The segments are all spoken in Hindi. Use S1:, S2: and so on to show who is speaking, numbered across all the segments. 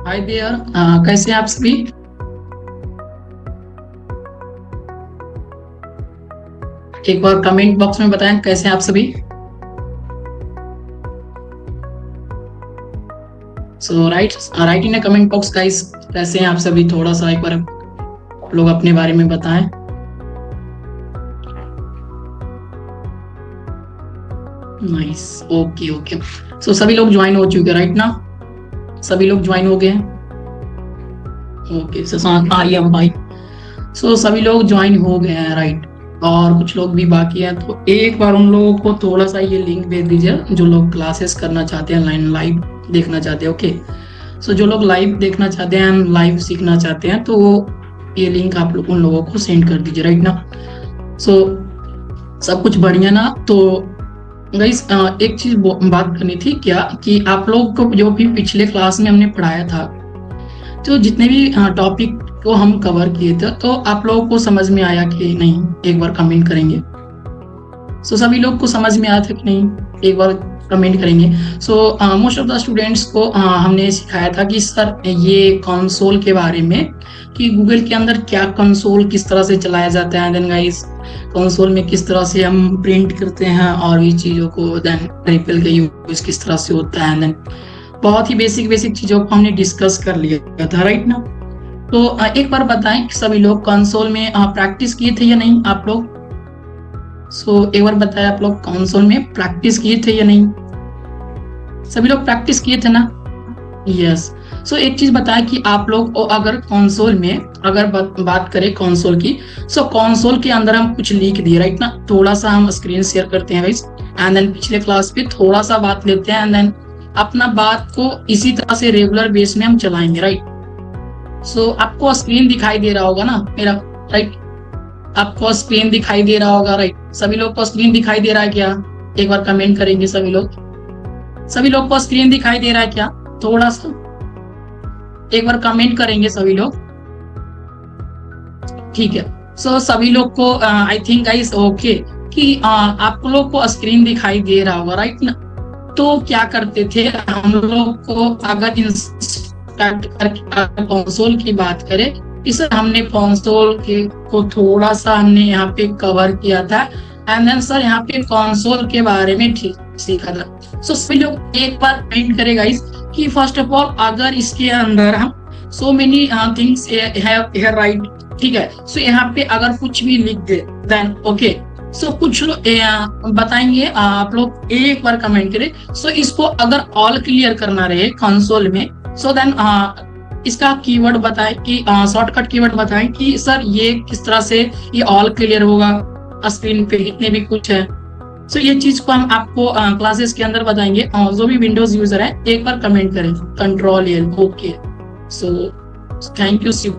S1: हाय देयर, कैसे हैं आप सभी। एक बार कमेंट बॉक्स में बताएं कैसे हैं आप सभी। So write in comment box guys, कैसे हैं आप सभी। थोड़ा सा एक बार आप लोग अपने बारे में बताएं। Nice, okay okay. सो सभी लोग ज्वाइन हो चुके हैं राइट ना, सभी लोग ज्वाइन हो गए हैं। ओके शशांक, आई एम भाई। सो सभी लोग ज्वाइन हो गए हैं राइट, और कुछ लोग भी बाकी हैं। तो एक बार उन लोगों को थोड़ा सा ये लिंक भेज दीजिए जो लोग क्लासेस करना चाहते हैं, लाइव देखना चाहते हैं। ओके, सो जो लोग लाइव देखना चाहते हैं, लाइव सीखना चाहते हैं, तो ये लिंक आप लोग उन लोगों को सेंड कर दीजिए राइट ना। सो सब कुछ बढ़िया ना। तो गाइस एक चीज बात करनी थी क्या कि आप लोग को जो भी पिछले क्लास में हमने पढ़ाया था, तो जितने भी टॉपिक को हम कवर किए थे, तो आप लोगों को समझ में आया कि नहीं, एक बार कमेंट करेंगे। सो सभी लोग को समझ में आया था कि नहीं, एक बार कमेंट करेंगे। So most of the students को हमने सिखाया था कि सर ये कंसोल के बारे में, कि गूगल के अंदर क्या कंसोल किस तरह से चलाया जाता है, देन गाइस कंसोल में किस तरह से हम प्रिंट करते हैं और भी चीज़ों को, देन रिपल का यूज किस तरह से होता है, देन बहुत ही बेसिक चीज़ों को हमने डिस्कस कर लिया था राइट ना। तो एक बार बताएं सभी लोग कंसोल में प्रैक्टिस किए थे या नहीं आप लोग। सो एक बार बताएं आप लोग कंसोल में प्रैक्टिस किए थे या नहीं। सभी लोग प्रैक्टिस किए थे ना, यस। सो एक चीज बताएं कि आप लोग अगर कंसोल में अगर बात करें कंसोल की, सो कंसोल के अंदर हम कुछ लिख दिए राइट ना। थोड़ा सा हम स्क्रीन शेयर करते हैं गाइस, एंड देन पिछले क्लास पे थोड़ा सा बात लेते हैं, एंड देन अपना बात को इसी तरह से रेगुलर बेस में हम चलाएंगे राइट। सो आपको स्क्रीन दिखाई दे रहा होगा ना मेरा, राइट। आपको स्क्रीन दिखाई दे रहा होगा राइट। सभी लोग को स्क्रीन दिखाई दे रहा है क्या, एक बार कमेंट करेंगे सभी लोग। सभी लोग को स्क्रीन दिखाई दे रहा है क्या, थोड़ा सा एक बार कमेंट करेंगे सभी लोग, ठीक है। सो सभी लोग को आई थिंक गाइस ओके कि आप लोग को स्क्रीन दिखाई दे रहा होगा राइट ना। तो क्या करते थे हम लोग को, अगर कंसोल की बात करें, इस हमने कंसोल के को थोड़ा सा हमने यहाँ पे कवर किया था, एंड देन सर यहाँ पे कंसोल के बारे में ठीक सीखा था। सो सभी लोग एक बार कमेंट करेगा इस कि फर्स्ट ऑफ ऑल अगर इसके अंदर हम so many things have right, ठीक है। सो यहाँ पे अगर कुछ भी लिख दे देन ओके। सो कुछ लोग बताएंगे, आप लोग एक बार कमेंट करें। सो इसको अगर ऑल क्लियर करना रहे कंसोल में, सो देन इसका कीवर्ड बताएं कि शॉर्टकट कीवर्ड बताएं कि सर ये किस तरह से ये ऑल क्लियर होगा स्क्रीन पे जितने भी कुछ है। सो ये चीज को हम आपको क्लासेस के अंदर बताएंगे। जो भी विंडोज यूजर है एक बार कमेंट करें control L, okay. So thank you Shiv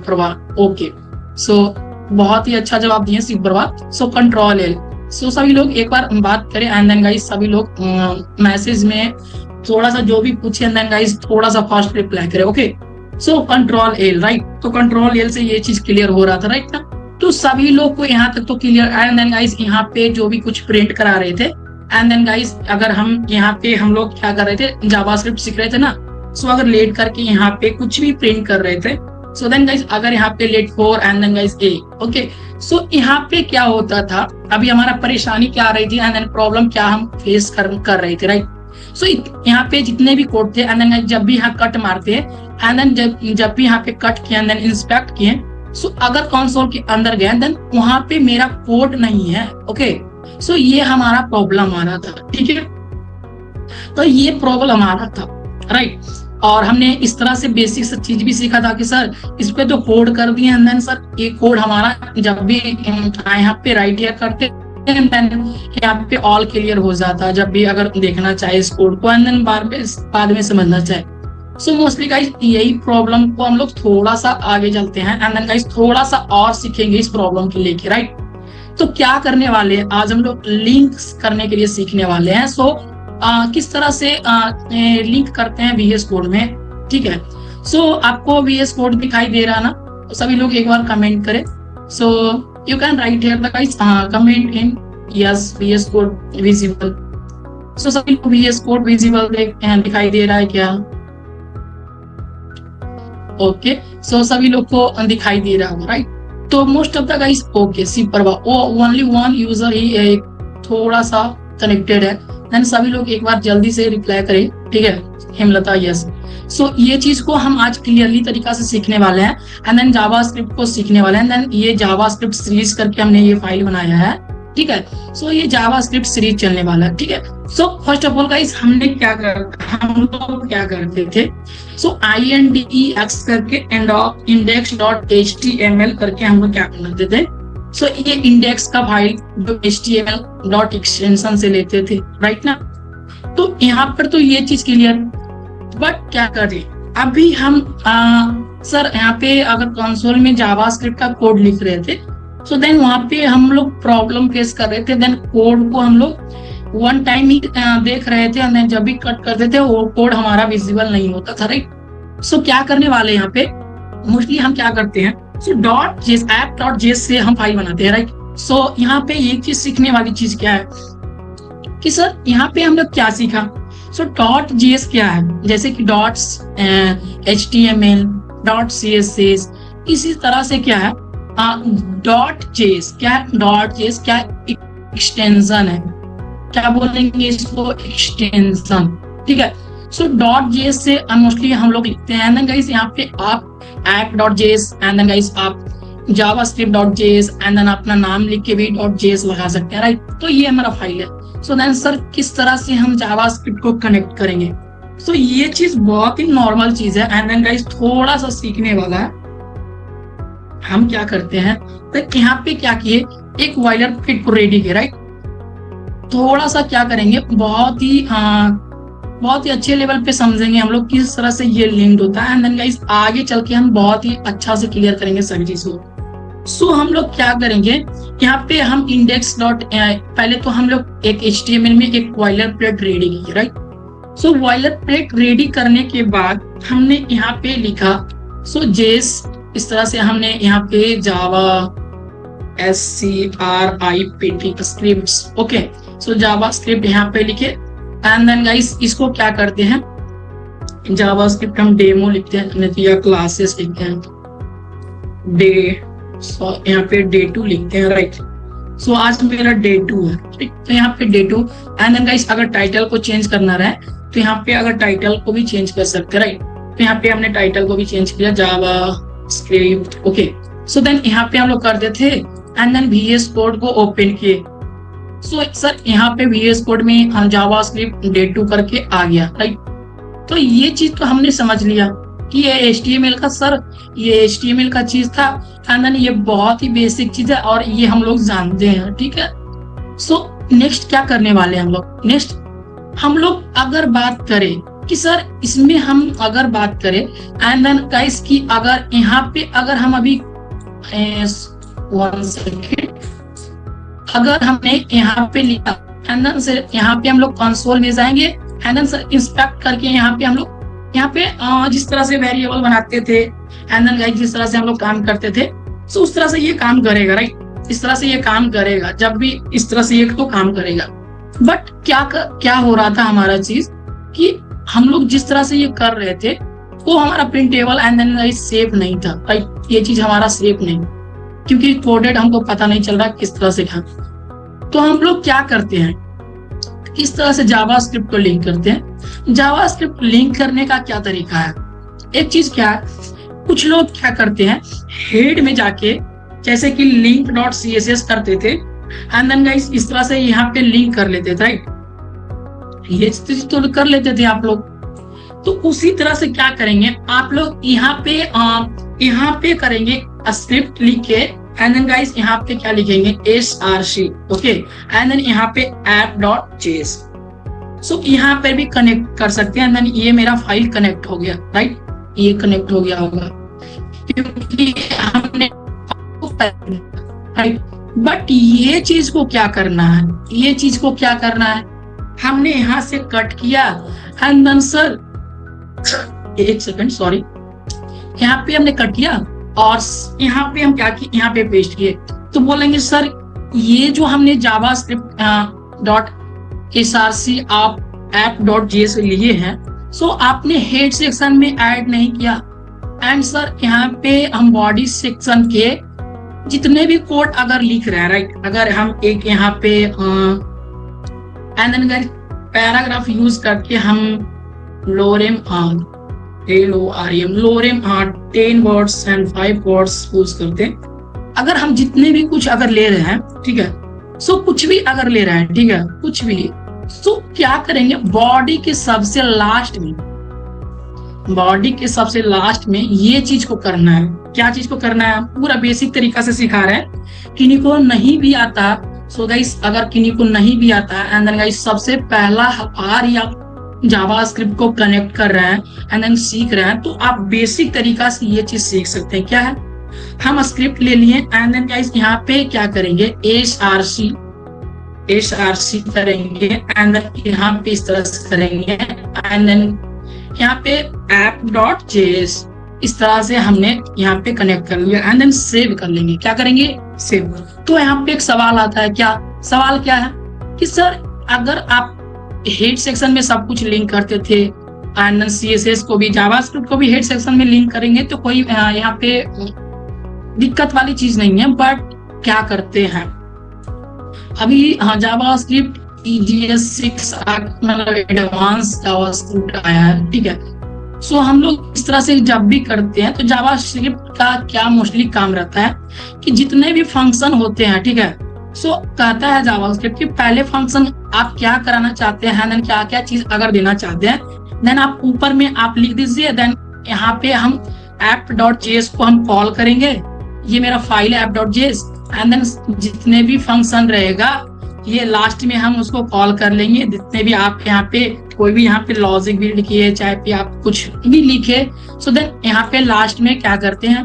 S1: Prabhat, okay. So बहुत ही अच्छा जवाब दिए Shiv Prabhat. So control L. So सभी लोग एक बार बात करें, एंड देन गाइस सभी लोग मैसेज में थोड़ा सा जो भी पूछे, एंड देन गाइस थोड़ा सा फास्ट रिप्लाई करें, ओके। सो कंट्रोल एल राइट। तो कंट्रोल एल से ये चीज क्लियर हो रहा था राइट ना। तो सभी लोग को यहाँ तक तो क्लियर। एंड देन गाइस यहाँ पे जो भी कुछ प्रिंट करा रहे थे, एंड देन गाइस अगर हम यहाँ पे हम लोग क्या कर रहे थे, जावास्क्रिप्ट सीख रहे थे ना। सो अगर लेट करके यहाँ पे कुछ भी प्रिंट कर रहे थे, सो देन गाइस अगर यहाँ पे let 4 and then guys A, okay. So यहाँ पे क्या होता था, अभी हमारा परेशानी क्या आ रही थी, एंड देन प्रॉब्लम क्या हम फेस कर रहे थे राइट। सो यहाँ पे जितने भी कोड थे, एंड देन जब भी यहाँ कट मारते हैं, एंड देन जब भी यहाँ पे कट किया, एंड देन इंस्पेक्ट किए, सो अगर कंसोल के अंदर गए देन वहां पे मेरा कोड नहीं है, ओके। सो ये हमारा प्रॉब्लम आ रहा था, ठीक है। तो ये प्रॉब्लम आ रहा था राइट। और हमने इस तरह से बेसिक से चीज भी सीखा था कि सर इस पे तो कोड कर दिए, एंड देन सर ये कोड हमारा जब भी यहाँ पे राइट या करते यहाँ पे ऑल क्लियर हो जाता, जब भी अगर देखना चाहे इस कोड को, एंड देन बाद में समझना चाहे। सो मोस्टली गाइस यही प्रॉब्लम को हम लोग थोड़ा सा आगे चलते हैं, एंड देन गाइस थोड़ा सा और सीखेंगे इस प्रॉब्लम के लेके राइट। तो क्या करने वाले हैं आज हम लोग, लिंक्स करने के लिए सीखने वाले हैं। सो किस तरह से लिंक करते हैं VS कोड में, ठीक है। सो आपको VS कोड दिखाई दे रहा ना, तो सभी लोग एक बार कमेंट करें। So you can write here the guys comment in yes VS code visible. So सभी लोग VS कोड विजिबल दिखाई दे रहा है क्या, ओके, सो सभी लोग को दिखाई दे रहा होगा, राइट। तो most of the guys okay, see परवा ओनली वन यूजर ही थोड़ा सा कनेक्टेड है। देन सभी लोग एक बार जल्दी से रिप्लाई करें, ठीक है। हेमलता यस। सो ये चीज को हम आज क्लियरली तरीका से सीखने वाले हैं एंड देन जावास्क्रिप्ट को सीखने वाले हैं। देन ये जावास्क्रिप्ट सीरीज करके हमने ये फाइल बनाया है, ठीक है। सो ये जावास्क्रिप्ट सीरीज चलने वाला है, ठीक है। So first of all guys हम लोग क्या करते थे, सो INDEX करके index.html करके हम लोग क्या करते थे, सो ये इंडेक्स का फाइल जो HTML डॉट एक्सटेंशन से लेते थे, राइट ना। तो यहाँ पर तो ये चीज क्लियर, बट क्या करें अभी हम सर यहाँ पे अगर कंसोल में जावास्क्रिप्ट का कोड लिख रहे थे, सो देन वहां पे हम लोग प्रॉब्लम फेस कर रहे थे। देन कोड को हम लोग वन टाइम ही देख रहे थे, देन जब भी कट करते थे वो कोड हमारा विजिबल नहीं होता था, राइट। सो क्या करने वाले यहाँ पे मोस्टली हम क्या करते हैं, सो app.js से हम फाइल बनाते हैं, राइट। सो यहाँ पे एक चीज सीखने वाली चीज क्या है कि सर यहाँ पे हम लोग क्या सीखा, सो .js क्या है, जैसे कि .html .css, इसी तरह से क्या है .js क्या है, .js क्या एक्सटेंशन है, क्या बोलेंगे इसको, एक्सटेंशन, ठीक है। सो .js से मोस्टली हम लोग लिखते हैं। एंड देन गाइस यहाँ पे आप app.js एंड देन गाइस आप javascript.js एंड देन अपना नाम लिख के भी .js लगा सकते हैं, राइट। तो ये हमारा फाइल है। सो देन सर किस तरह से हम जावास्क्रिप्ट को कनेक्ट करेंगे, सो ये चीज बहुत ही नॉर्मल चीज है। एंड देन गाइस थोड़ा सा सीखने वाला है। हम क्या करते हैं, तो यहाँ पे क्या किए, एक वाइलर फिट को रेडी किया, राइट। थोड़ा सा क्या करेंगे, बहुत ही अच्छे लेवल पे समझेंगे हम लोग किस तरह से ये लिंक्ड होता है। एंड देन गाइस आगे चल के हम बहुत ही अच्छा से क्लियर करेंगे सभी चीज को। सो हम लोग क्या करेंगे, यहाँ पे हम पहले तो हम लोग एक HTML में एक वाइलर प्लेट रेडी की, राइट। सो वाइलर प्लेट रेडी करने के बाद हमने यहाँ पे लिखा सो JS, इस तरह से हमने यहाँ पे जावा SCRIPT स्क्रिप्ट्स, ओके। सो जावा स्क्रिप्ट यहाँ पे लिखे एंड देन गाइस इसको क्या करते हैं, जावास्क्रिप्ट हम डेमो लिखते हैं या क्लासेस लिखते हैं, यहाँ पे डे 2 लिखते हैं, राइट। सो आज मेरा डे 2 है, ठीक। तो यहाँ पे डे 2 एंड देन गाइस अगर टाइटल को चेंज करना रहे तो यहाँ पे अगर टाइटल को भी चेंज कर सकते हैं, राइट। तो यहाँ पे हमने टाइटल को भी चेंज किया जावास्क्रिप्ट, ओके। सो देन यहाँ पे हम लोग करते थे एंड देन VS कोड को ओपन किए। सो सर यहाँ पे VS कोड में हम जावास्क्रिप्ट डे 2 करके आ गया, राइट। तो ये चीज तो हमने समझ लिया कि ये HTML का सर ये HTML का चीज था एंड देन ये बहुत ही बेसिक चीज है और ये हम लोग जानते हैं, ठीक है। सो नेक्स्ट क्या करने वाले हैं हम लोग, नेक्स्ट हम लोग अगर बात करें कि सर इसमें हम अगर बात करें एंड देन गाइस की अगर यहाँ पे अगर हम अभी 1 सेकेंड अगर हमने यहाँ पे लिखा एंड देन सर यहाँ पे हम लोग कंसोल में जाएंगे एंड देन सर इंस्पेक्ट करके यहाँ पे हम लोग यहाँ पे जिस तरह से वेरिएबल बनाते थे एंड देन गाइस जिस तरह से हम लोग काम करते थे, सो उस तरह से ये काम करेगा, राइट। इस तरह से ये काम करेगा, जब भी इस तरह से ये तो काम करेगा। बट क्या हो रहा था हमारा चीज कि हम लोग जिस तरह से ये कर रहे थे वो हमारा printable and then guys safe नहीं था, राइट। ये चीज हमारा सेफ नहीं, क्योंकि कोडेड हमको पता नहीं चल रहा किस तरह से था। तो हम लोग क्या करते हैं, किस तरह से जावास्क्रिप्ट को लिंक करते हैं। जावास्क्रिप्ट लिंक करने का क्या तरीका है, एक चीज क्या है, कुछ लोग क्या करते हैं हेड में जाके जैसे कि link.css करते थे एंड देन गाइस इस तरह से यहाँ पे लिंक कर लेते थे, राइट। ये चीज तो कर लेते थे आप लोग। तो उसी तरह से क्या करेंगे आप लोग, यहाँ पे करेंगे स्क्रिप्ट लिख के एंड देन गाइस यहाँ पे क्या लिखेंगे src, ओके। एंड देन यहाँ पे app.js, सो यहाँ पे भी कनेक्ट कर सकते हैं। एंड देन ये मेरा फाइल कनेक्ट हो गया, राइट। ये कनेक्ट हो गया होगा क्योंकि हमने, राइट। बट ये चीज को क्या करना है, ये चीज को क्या करना है, हमने यहाँ से कट किया and then sir 1 second sorry, यहाँ पे हमने कट किया और यहाँ पे हम क्या किए, यहाँ पे पेस्ट किए। तो बोलेंगे सर ये जो हमने जावास्क्रिप्ट .src आप app.js लिए हैं, सो आपने हेड सेक्शन में ऐड नहीं किया। एंड सर यहाँ पे हम बॉडी सेक्शन के जितने भी कोड अगर लिख रहे हैं, राइट, अगर हम एक यहाँ पे एंड देन पैराग्राफ यूज करके हम लोरेम लोरेम 10 वर्ड्स एंड 5 वर्ड्स यूज करते हैं। अगर हम जितने भी कुछ अगर ले रहे हैं, ठीक है, सो कुछ भी अगर ले रहे हैं, ठीक है, कुछ भी, सो क्या करेंगे, बॉडी के सबसे लास्ट में, बॉडी के सबसे लास्ट में ये चीज को करना है। क्या चीज को करना है, पूरा बेसिक तरीका से सिखा रहे हैं। किन्हीं को नहीं भी आता, सो गाइस अगर किन्हीं को नहीं भी आता है, एंड देन गाइस सबसे पहला आर या जावास्क्रिप्ट को कनेक्ट कर रहे हैं एंड देन सीख रहे हैं, तो आप बेसिक तरीका से ये चीज सीख सकते हैं। क्या है, हम स्क्रिप्ट ले लिए एंड देन गाइस यहाँ पे क्या करेंगे, src करेंगे एंड देन यहाँ पे इस तरह से करेंगे एंड देन यहाँ पे app.js इस तरह से हमने यहाँ पे कनेक्ट कर लिया एंड देन सेव कर लेंगे। क्या करेंगे, सेव। तो यहाँ पे एक सवाल आता है, क्या सवाल क्या है कि सर अगर आप हेड सेक्शन में सब कुछ लिंक करते थे एंड देन CSS को भी, जावास्क्रिप्ट को भी हेड सेक्शन में लिंक करेंगे तो कोई यहाँ पे दिक्कत वाली चीज नहीं है, बट क्या करते हैं अभी, हाँ, जावास्क्रिप्ट EJS6 मतलब एडवांस जावास्क्रिप्ट आया है, ठीक है। सो हम लोग इस तरह से जब भी करते हैं तो जावास्क्रिप्ट का क्या मोस्टली काम रहता है कि जितने भी फंक्शन होते हैं, ठीक है, सो कहता है जावास्क्रिप्ट कि पहले फंक्शन आप क्या कराना चाहते हैं, देन क्या क्या चीज अगर देना चाहते हैं, देन आप ऊपर में आप लिख दीजिए, देन यहाँ पे हम app.js को हम कॉल करेंगे, ये मेरा फाइल है app.js, एंड देन जितने भी फंक्शन रहेगा ये लास्ट में हम उसको कॉल कर लेंगे। जितने भी आप यहाँ पे कोई भी यहाँ पे लॉजिक बिल्ड किए, चाहे भी आप कुछ भी लिखे, सो देन यहाँ पे लास्ट में क्या करते हैं,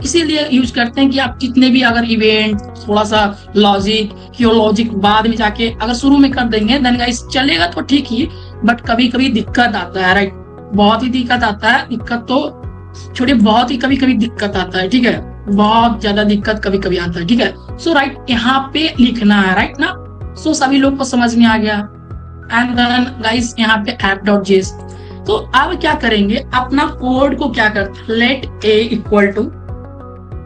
S1: इसीलिए यूज करते हैं कि आप जितने भी अगर इवेंट, थोड़ा सा लॉजिक बाद में जाके अगर शुरू में कर देंगे देन गाइस चलेगा तो ठीक ही, बट कभी कभी दिक्कत आता है, राइट, बहुत ही दिक्कत आता है। दिक्कत तो छोटे, बहुत ही कभी कभी दिक्कत आता है, ठीक है, बहुत ज्यादा दिक्कत कभी कभी आता है, ठीक है। सो राइट यहाँ पे लिखना है, राइट ना, सो सभी लोग को समझ में आ गया। एंड देन गाइस यहाँ पे app.js, तो अब क्या करेंगे, अपना कोड को क्या करते हैं, let a equal to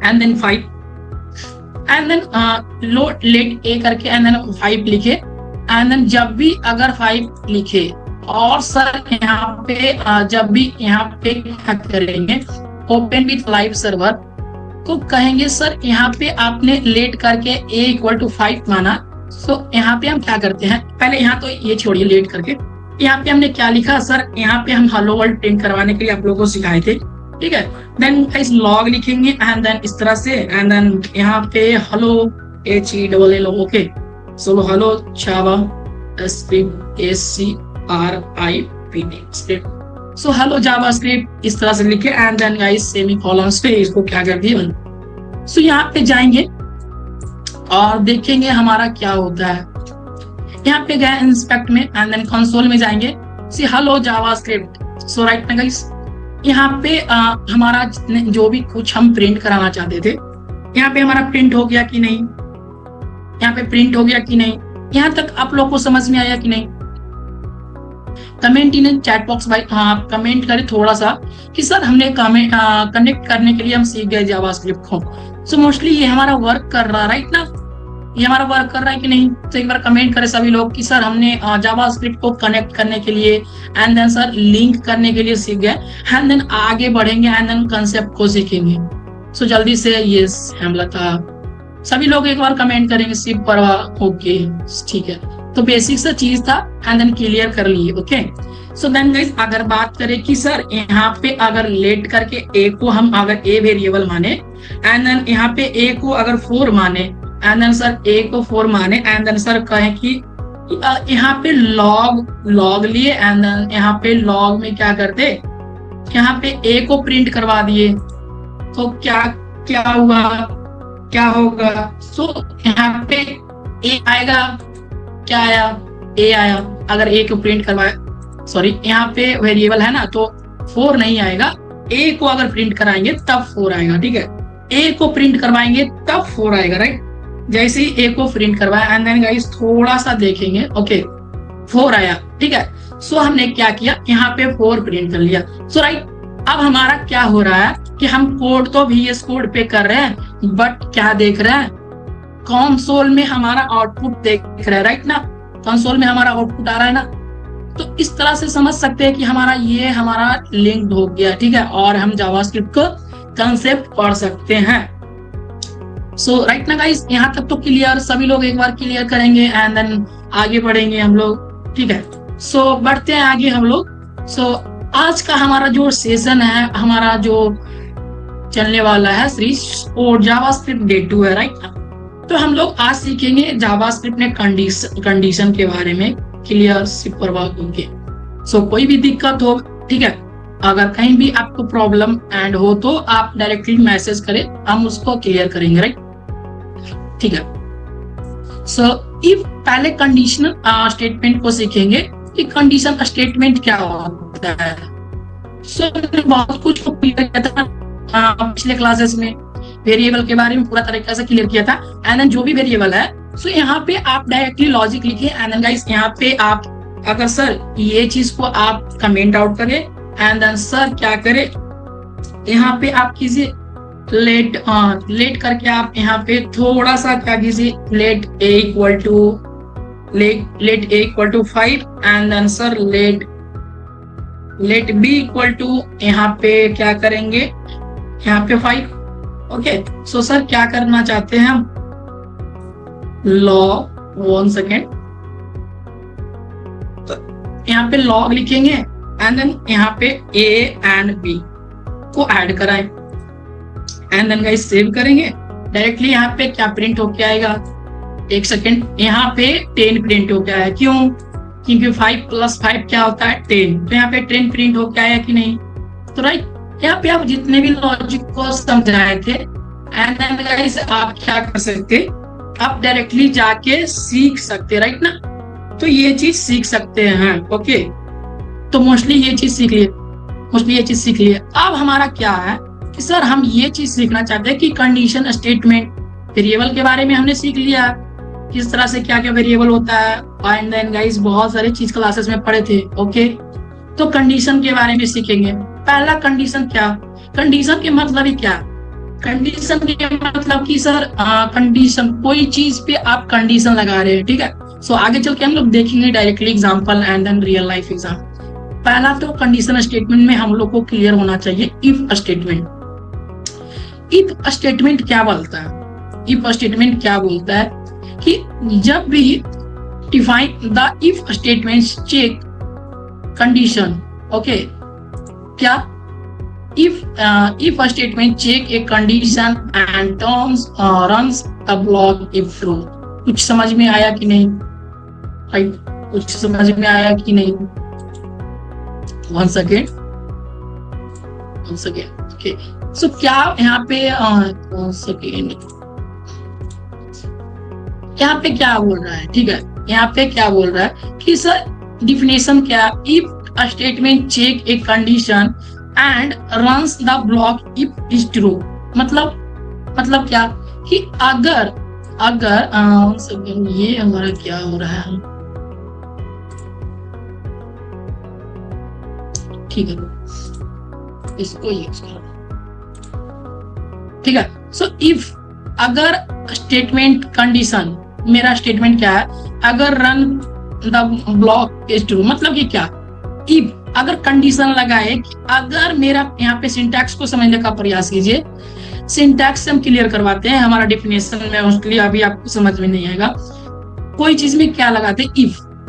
S1: and then 5 and then let a करके एंड देन 5 लिखे एंड देन जब भी अगर 5 लिखे और सर यहाँ पे जब भी यहाँ पे क्या करेंगे, ओपन विथ लाइव सर्वर, तो कहेंगे सर यहाँ पे आपने लेट करके a इक्वल टू 5 माना, सो यहाँ पे हम क्या करते हैं, पहले यहाँ तो ये छोड़िए लेट करके, यहाँ पे हमने क्या लिखा सर, यहाँ पे हम हेलो वर्ल्ड प्रिंट करवाने के लिए आप लोगों को सिखाए थे, ठीक है। देन इस लॉग लिखेंगे एंड देन इस तरह से एंड देन यहाँ पे hello HELLO, okay, so hello JavaScript script, so hello JavaScript इस तरह से लिखे एंड देन गाइस सेमीकोलंस पे इसको क्या कर दिए। सो यहाँ पे जाएंगे और देखेंगे हमारा क्या होता है। यहाँ पे गए इंस्पेक्ट में एंड देन कंसोल में जाएंगे, सी हेलो जावास्क्रिप्ट, सो राइट ना गाइस, यहाँ पे हमारा जो भी कुछ हम प्रिंट कराना चाहते थे, यहाँ पे हमारा प्रिंट हो गया कि नहीं, यहाँ पे प्रिंट हो गया कि नहीं, यहाँ तक आप लोग को समझ में आया कि नहीं। कमेंट इन चैट बॉक्स भाई, हाँ कमेंट करें थोड़ा सा कि सर हमने कनेक्ट करने के लिए हम सीख गए जावास्क्रिप्ट को। सो मोस्टली ये हमारा वर्क कर रहा है, राइट ना, ये हमारा वर्क कर रहा है कि नहीं। तो एक बार कमेंट करें सभी लोग कि सर हमने जावास्क्रिप्ट को कनेक्ट करने के लिए एंड देन सर लिंक करने के लिए सीख गए, एंड देन आगे बढ़ेंगे एंड देन कंसेप्ट को सीखेंगे। सो जल्दी से यस हेमलता, सभी लोग एक बार कमेंट करेंगे शिव परवा, ओके ठीक है। तो बेसिक सा चीज था एंड देन क्लियर कर लिए, ओके। सो देन गाइस अगर बात करें कि सर यहाँ पे अगर लेट करके a को हम अगर a वेरिएबल माने एंड देन यहाँ पे a को अगर 4 माने एंड देन सर a को 4 माने एंड देन सर कहें कि यहाँ पे लॉग लिए एंड देन यहाँ पे लॉग में क्या करते, यहाँ पे a को प्रिंट करवा दिए, तो क्या हुआ, क्या होगा। सो यहाँ पे a आएगा, क्या आया, a आया। अगर a को प्रिंट करवाए, सॉरी यहाँ पे वेरिएबल है ना तो 4 नहीं आएगा, a को अगर प्रिंट कराएंगे तब 4 आएगा, ठीक है। a को प्रिंट करवाएंगे तब 4 आएगा, राइट। जैसे ही a को प्रिंट करवाया एंड देन गाइस थोड़ा सा देखेंगे, ओके 4 आया, ठीक है। सो हमने क्या किया, यहाँ पे 4 प्रिंट कर लिया। सो राइट अब हमारा क्या हो रहा है कि हम कोड तो VS कोड पे कर रहे हैं, बट क्या देख रहे हैं, कंसोल में हमारा आउटपुट देख रहे हैं, राइट ना, कंसोल में हमारा आउटपुट आ रहा है ना। तो इस तरह से समझ सकते हैं कि हमारा लिंक्ड हो गया, ठीक है, और हम जावास्क्रिप्ट को कंसेप्ट पढ़ सकते हैं। सो राइट ना गाइस, यहाँ तक तो क्लियर, सभी लोग एक बार क्लियर करेंगे एंड देन आगे बढ़ेंगे हम लोग, ठीक है। सो बढ़ते हैं आगे हम लोग। सो आज का हमारा जो सेशन है, हमारा जो चलने वाला है सीरीज, और जावास्क्रिप्ट डे 2 है, राइट ना। तो हम लोग आज सीखेंगे जावास्क्रिप्ट में कंडीशन के बारे में क्लियर सुपरवाइज होंगे। सो कोई भी दिक्कत हो, ठीक है, अगर कहीं भी आपको प्रॉब्लम एंड हो तो आप डायरेक्टली मैसेज करें, हम उसको क्लियर करेंगे, राइट, ठीक है। सो इफ पहले कंडीशनल स्टेटमेंट को सीखेंगे कि कंडीशन स्टेटमेंट क्या होता है। सो बहुत कुछ क्लियर किया था पिछले क्लासेस में, वेरिएबल के बारे में पूरा तरीके से क्लियर किया था। एंड देन जो भी वेरिएबल है, सो यहाँ पे आप डायरेक्टली लॉजिक लिखिए। एंड देन गाइस यहाँ पे आप अगर सर ये चीज को आप कमेंट आउट करें, एंड देन सर क्या करे, यहाँ पे आप कीजिए लेट करके आप यहाँ पे थोड़ा सा क्या कीजिए, let a equal to 5 and then sir let b equal to यहाँ पे क्या करेंगे, यहाँ पे 5। ओके, सो सर क्या करना चाहते हैं हम, लॉग 1 सेकेंड, तो यहाँ पे लॉग लिखेंगे एंड देन यहाँ पे a एंड b को ऐड कराएं, एंड देन गाइस सेव करेंगे। डायरेक्टली यहाँ पे क्या प्रिंट होके आएगा, 1 सेकेंड, यहाँ पे 10 प्रिंट होके आया। क्यों? क्योंकि 5 + 5 क्या होता है 10, तो यहाँ पे 10 प्रिंट होके आया कि नहीं। तो राइट, यहाँ पे आप जितने भी लॉजिक को समझाए थे, एंड देन गाइस आप क्या कर सकते, आप डायरेक्टली जाके सीख सकते, राइट ना। तो ये चीज सीख सकते हैं। ओके, तो मोस्टली ये चीज सीख लिए। अब हमारा क्या है कि सर हम ये चीज सीखना चाहते हैं कि कंडीशन स्टेटमेंट, वेरिएबल के बारे में हमने सीख लिया किस तरह से क्या क्या वेरिएबल होता है, एंड देन गाइस बहुत सारी चीज क्लासेस में पढ़े थे। ओके, तो कंडीशन के बारे में सीखेंगे। पहला कंडीशन क्या, कंडीशन के मतलब ही क्या, कंडीशन के मतलब कि सर कंडीशन कोई चीज पे आप कंडीशन लगा रहे हैं, ठीक है। सो आगे चल के हम लोग देखेंगे directly example and then real life exam. पहला तो कंडीशन स्टेटमेंट में हम लोग को क्लियर होना चाहिए इफ स्टेटमेंट। इफ स्टेटमेंट क्या बोलता है, इफ स्टेटमेंट क्या बोलता है कि जब भी define the if statement check condition. Okay, क्या if a statement check a condition and runs a block if true। कुछ समझ में आया कि नहीं, राइट, कुछ समझ में आया कि नहीं। One second, okay, so क्या यहाँ पे one second, यहाँ पे क्या बोल रहा है, ठीक है, यहाँ पे क्या बोल रहा है कि सर डिफिनेशन क्या, if a statement check a condition and runs the block if is true। मतलब क्या कि अगर ये हमारा क्या हो रहा है, ठीक है, इसको यूज करो, ठीक है। सो इफ अगर स्टेटमेंट कंडीशन, मेरा स्टेटमेंट क्या है, अगर run the block is true, मतलब कि क्या, इफ अगर कंडीशन लगाए कि अगर मेरा, यहाँ पे सिंटैक्स को समझने का प्रयास कीजिए, सिंटैक्स से हम क्लियर करवाते हैं, हमारा डेफिनेशन में मोस्टली अभी आपको समझ में नहीं आएगा। कोई चीज में क्या लगाते हैं,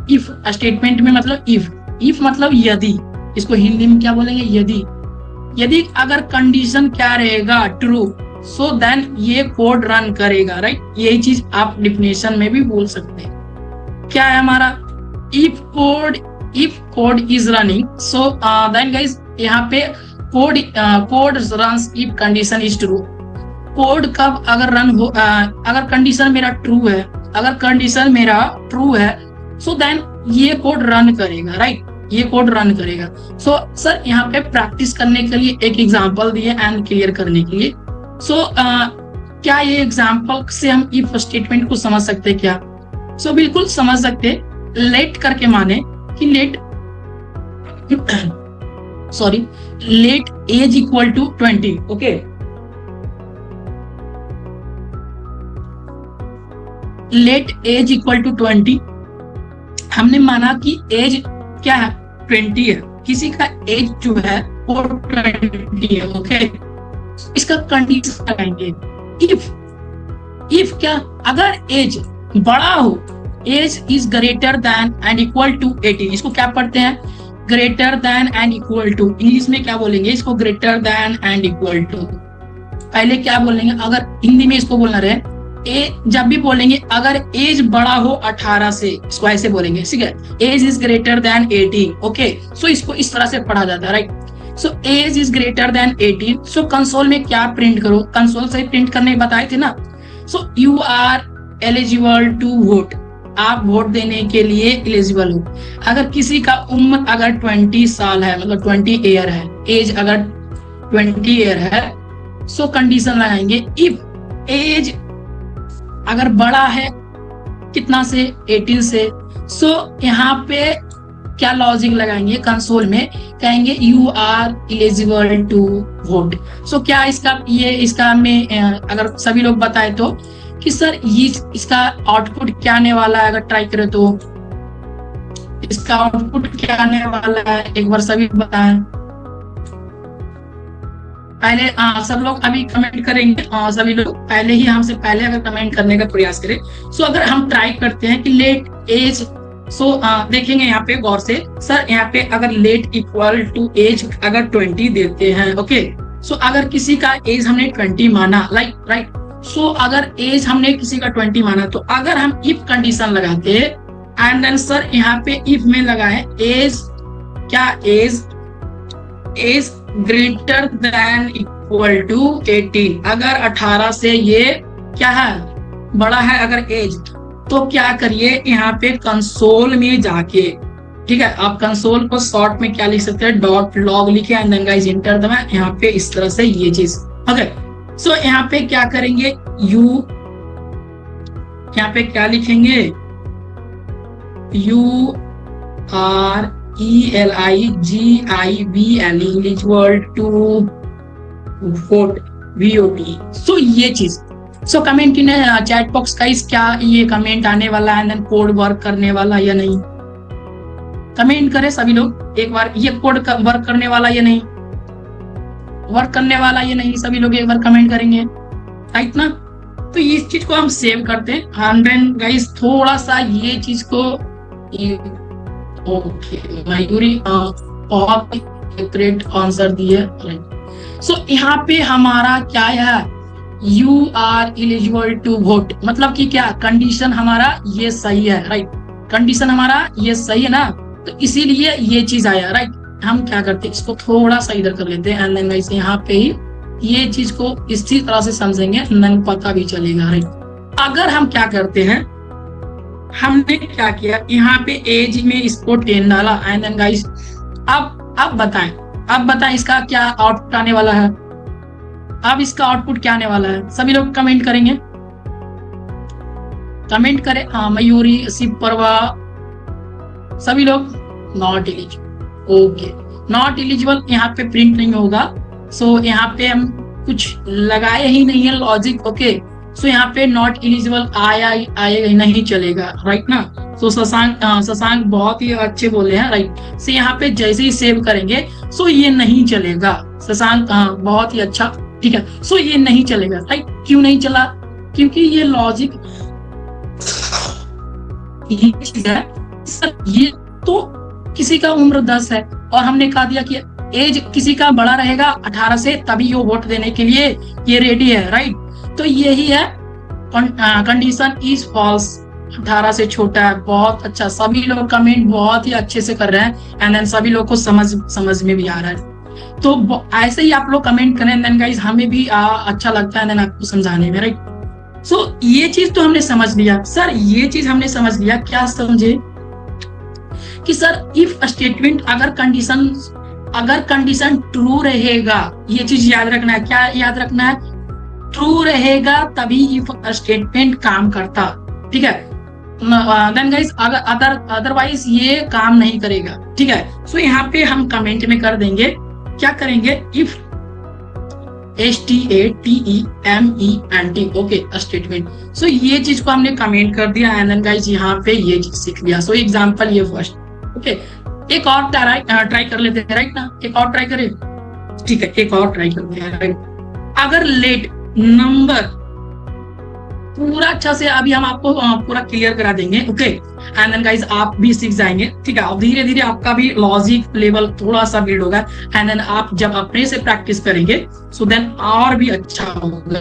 S1: इफ स्टेटमेंट में मतलब इफ मतलब यदि, इसको हिंदी में क्या बोलेंगे, यदि अगर कंडीशन क्या रहेगा ट्रू, सो देन ये कोड रन करेगा, राइट। यही चीज आप डेफिनेशन में भी बोल सकते हैं। क्या है हमारा, if code is running, so then guys यहाँ पे code runs if condition is true। Code कब अगर रन हो, अगर कंडीशन मेरा ट्रू है, अगर कंडीशन मेरा ट्रू है, सो देन ये कोड रन करेगा, राइट, ये कोड रन करेगा। सो सर यहाँ पे प्रैक्टिस करने के लिए एक एग्जांपल दिए एंड क्लियर करने के लिए। सो क्या ये एग्जांपल से हम इफ स्टेटमेंट को समझ सकते क्या? सो बिल्कुल समझ सकते। लेट करके माने कि let sorry, let age equal to 20, okay, let age equal to 20, हमने माना कि एज क्या है, 20 है, किसी का एज जो है वो 20 है, ओके। इसका कंडीशन लगाएंगे, इफ क्या, अगर एज बड़ा हो, age is greater than and equal to 18, इसको क्या पढ़ते हैं, greater than and equal to, English में क्या बोलेंगे इसको, greater than and equal to. पहले क्या बोलेंगे, अगर हिंदी में इसको बोलना रहे, जब भी बोलेंगे अगर एज बड़ा हो 18 से, इसको ऐसे बोलेंगे, ठीक है, age is greater than 18, okay. So इसको इस तरह से पढ़ा जाता है, right. So age is greater than 18, so console में क्या प्रिंट करो, कंसोल से प्रिंट करने बताए थे ना। So you are eligible to vote, आप वोट देने के लिए एलिजिबल हो। अगर किसी का उम्र अगर 20 साल है, मतलब 20 ईयर है, एज अगर 20 ईयर है, सो कंडीशन लगाएंगे, इफ एज अगर बड़ा है कितना से, 18 से, सो यहाँ पे क्या लॉजिक लगाएंगे, कंसोल में कहेंगे you are eligible to vote. So क्या इसका में अगर सभी लोग बताए तो कि सर ये इसका आउटपुट क्या आने वाला है, अगर ट्राई करें तो इसका आउटपुट क्या आने वाला है, एक बार सभी बताएं। पहले सब लोग अभी कमेंट करेंगे, सभी लोग पहले ही हमसे पहले अगर कमेंट करने का प्रयास करें। सो अगर हम ट्राई करते हैं कि लेट एज, सो देखेंगे यहाँ पे गौर से, सर यहाँ पे अगर लेट इक्वल टू एज अगर 20 देते हैं, ओके। सो अगर किसी का एज हमने 20 माना, राइट, सो अगर एज हमने किसी का 20 माना, तो अगर हम इफ कंडीशन लगाते एंड देन सर यहाँ पे इफ में लगाए एज क्या, age greater than equal to 18, अगर 18 से ये क्या है, बड़ा है अगर एज, तो क्या करिए यहाँ पे कंसोल में जाके, ठीक है, आप कंसोल को शॉर्ट में क्या लिख सकते हैं, डॉट लॉग लिखे एंड देन गाइस इंटर दबाएं, यहाँ पे इस तरह से ये चीज, ओके। सो यहाँ पे क्या करेंगे, यहाँ पे क्या लिखेंगे, URELIGIVL eligible to vote, VOT। So ये चीज, so comment in chat box guys, क्या ये कमेंट आने वाला है, देन कोड वर्क करने वाला या नहीं, कमेंट करें सभी लोग एक बार, ये कोड वर्क करने वाला या नहीं, वर्क करने वाला या नहीं, सभी लोग एक बार कमेंट करेंगे, राइट ना। तो इस चीज को हम सेव करते हैं, 100 गाइस, थोड़ा सा ये चीज को, ओके मयूरी बहुत ग्रेट आंसर दिए, राइट। सो यहाँ पे हमारा क्या है, you are eligible to vote, मतलब कि क्या कंडीशन हमारा ये सही है, राइट, कंडीशन हमारा ये सही है ना, तो इसीलिए ये चीज आया, राइट। हम क्या करते हैं, इसको थोड़ा सा इधर कर लेते हैं एंड देन गाइस यहाँ पे ही ये चीज को इसी तरह से समझेंगे, नन पता भी चलेगा, राइट। अगर हम क्या करते हैं, हमने क्या किया, यहाँ पे एज में इसको 10 डाला एंड देन गाइस, अब बताएं इसका क्या आउटपुट आने वाला है, अब इसका आउटपुट क्या आने वाला है, सभी लोग कमेंट करेंगे, कमेंट करें, मयूरी, शिव परवा, सभी लोग not eligible, okay, not eligible यहाँ पे प्रिंट नहीं होगा। सो यहाँ पे हम कुछ लगाए ही नहीं है लॉजिक, ओके। सो यहाँ पे नॉट एलिजिबल आएगा नहीं चलेगा, राइट ना। सो शशांक बहुत ही अच्छे बोले हैं, राइट। सो यहाँ पे जैसे ही सेव करेंगे, सो ये नहीं चलेगा, शशांक बहुत ही अच्छा, ठीक है। सो ये नहीं चलेगा, राइट, क्यों नहीं चला, क्योंकि ये लॉजिक ये चीज है, सर ये तो किसी का उम्र 10 है और हमने कहा दिया कि एज किसी का बड़ा रहेगा 18 से, तभी वो वोट देने के लिए ये रेडी है, राइट। तो यही है कंडीशन इज फॉल्स, 18 से छोटा है। बहुत अच्छा, सभी लोग कमेंट बहुत ही अच्छे से कर रहे हैं एंड देन सभी लोग को समझ में भी आ रहा है। तो ऐसे ही आप लोग कमेंट करें एंड देन गाइस हमें भी अच्छा लगता है देन आपको समझाने में, राइट। सो ये चीज तो हमने समझ लिया सर, ये चीज हमने समझ लिया, क्या समझे कि सर इफ स्टेटमेंट अगर कंडीशन ट्रू रहेगा, ये चीज याद रखना है, क्या याद रखना है, ट्रू रहेगा तभी इफ स्टेटमेंट काम करता, ठीक है। देन गाइस अगर अदरवाइज ये काम नहीं करेगा, ठीक है। सो यहाँ पे हम कमेंट में कर देंगे, क्या करेंगे, इफ STATEMENT, ओके, स्टेटमेंट। सो ये चीज को हमने कमेंट कर दिया एंड देन गाइस यहाँ पे ये चीज सीख लिया। सो एग्जांपल ये फर्स्ट, ओके। एक और ट्राई कर लेते हैं, राइट ना, एक और ट्राई करें, ठीक है, एक और ट्राई करते हैं, राइट। अगर लेट नंबर पूरा अच्छा से अभी हम आपको पूरा क्लियर करा देंगे, ओके, एंड देन गाइस आप भी सीख जाएंगे, ठीक है। अब धीरे धीरे आपका भी लॉजिक लेवल थोड़ा सा बिल्ड होगा एंड देन आप जब अपने से प्रैक्टिस करेंगे सो देन और भी अच्छा होगा।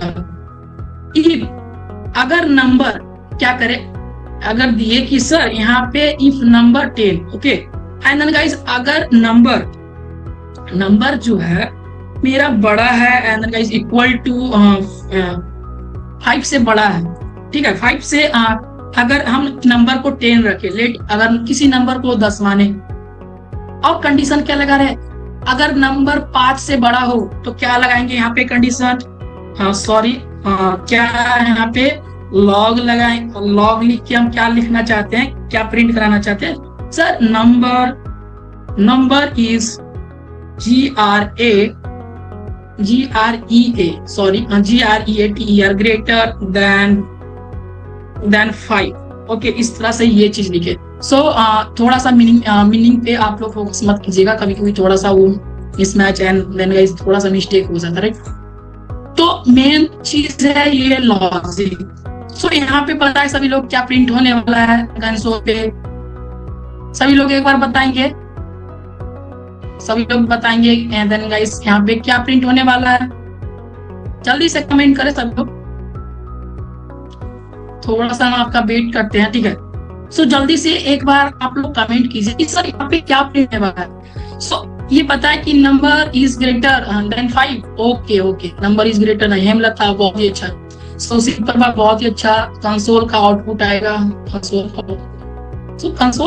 S1: अगर नंबर क्या करे, अगर दिए कि सर यहाँ पे if number 10, okay, and then guys अगर नंबर जो है मेरा बड़ा है and then guys equal to 5 से बड़ा है, ठीक है, 5 से अगर हम नंबर को 10 रखे, लेट अगर किसी नंबर को 10 माने, और कंडीशन क्या लगा रहे, अगर नंबर 5 से बड़ा हो तो क्या लगाएंगे यहाँ पे कंडीशन, क्या यहाँ पे लॉग लगाएं, लॉग लिख के हम क्या लिखना चाहते हैं, क्या प्रिंट कराना चाहते हैं, sir number is GREATER greater than 5, okay, इस तरह से ये चीज लिखे। सो थोड़ा सा मीनिंग पे आप लोग फोकस मत कीजिएगा, कभी कभी थोड़ा सा वो मिसमैच एंड देन गाइस थोड़ा सा मिस्टेक हो जाता है, राइट। तो मेन चीज है ये लॉजिक। सो यहाँ पे पता है सभी लोग क्या प्रिंट होने वाला है कंसोल पे, सभी लोग एक बार बताएंगे, सभी लोग बताएंगे एंड देन गाइस यहाँ पे क्या प्रिंट होने वाला है, जल्दी से कमेंट करें सब लोग, थोड़ा सा हम आपका वेट करते हैं, ठीक है। सो जल्दी से एक बार आप लोग कमेंट कीजिए कि सर यहाँ पे क्या प्रिंट होने वाला है। सो ये पता है कि number is greater than 5, okay, number is greater नहीं, हेमलता बहुत ही अच्छा। सो सिंपल बात, बहुत ही अच्छा, कंसोल का आउटपुट आएगा, कंसोल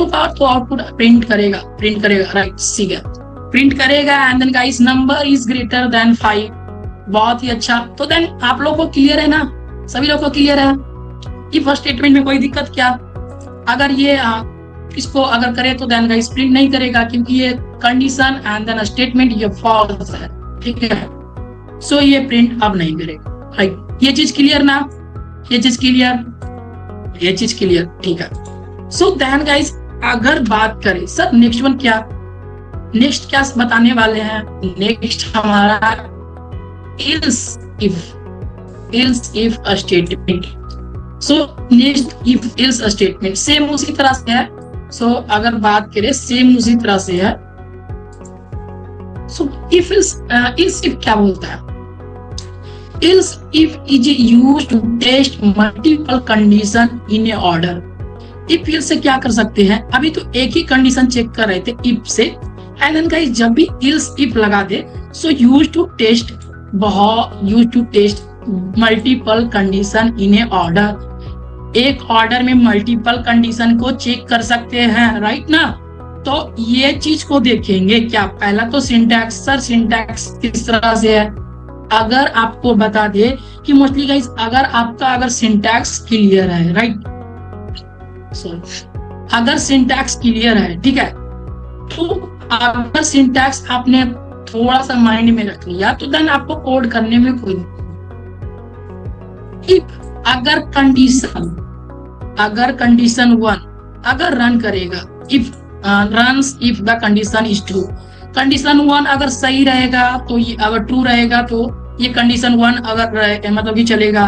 S1: का आउटपुट प्रिंट करेगा, राइट, ठीक है, प्रिंट करेगा and then guys number is greater than 5, बहुत ही अच्छा। तो देन आप लोगों को क्लियर है ना, सभी लोगों को क्लियर है कि फर्स्ट स्टेटमेंट में कोई दिक्कत क्या, अगर ये इसको अगर करे तो देन गाइस प्रिंट नहीं करेगा क्योंकि ये कंडीशन एंड देन स्टेटमेंट ये फॉल्स है, ठीक है। सो ये प्रिंट अब नहीं करेगा, राइट। ये चीज क्लियर ना, ये चीज क्लियर, ठीक है। सो देन गाइस अगर बात करें सर नेक्स्ट वन क्या, नेक्स्ट क्या बताने वाले हैं, नेक्स्ट हमारा ills if statement. So next if ills statement same उसी तरह से है। सो अगर बात करें सेम उसी तरह से है। सो इफ इल्स इफ क्या बोलता है, else if is used to test multiple condition in a order. If else से क्या कर सकते हैं, अभी तो एक ही कंडीशन चेक कर रहे थे इफ से, एंड देन गाइस जब भी इल्स इफ लगा दे so used to test multiple condition in a order, एक ऑर्डर में मल्टीपल कंडीशन को चेक कर सकते हैं, राइट ना। तो ये चीज को देखेंगे क्या, पहला तो सिंटैक्स, सर सिंटैक्स किस तरह से है, अगर आपको बता दे कि मोस्टली गाइस अगर सिंटैक्स क्लियर है, राइट, अगर सिंटैक्स क्लियर है, ठीक है, तो अगर सिंटैक्स आपने थोड़ा सा माइंड में रख लिया तो देन आपको कोड करने में कोई अगर कंडीशन 1 अगर रन करेगा, if runs if the condition is true, condition 1 अगर सही रहेगा तो ये, अगर ट्रू रहेगा तो ये कंडीशन 1 अगर मतलब कि चलेगा।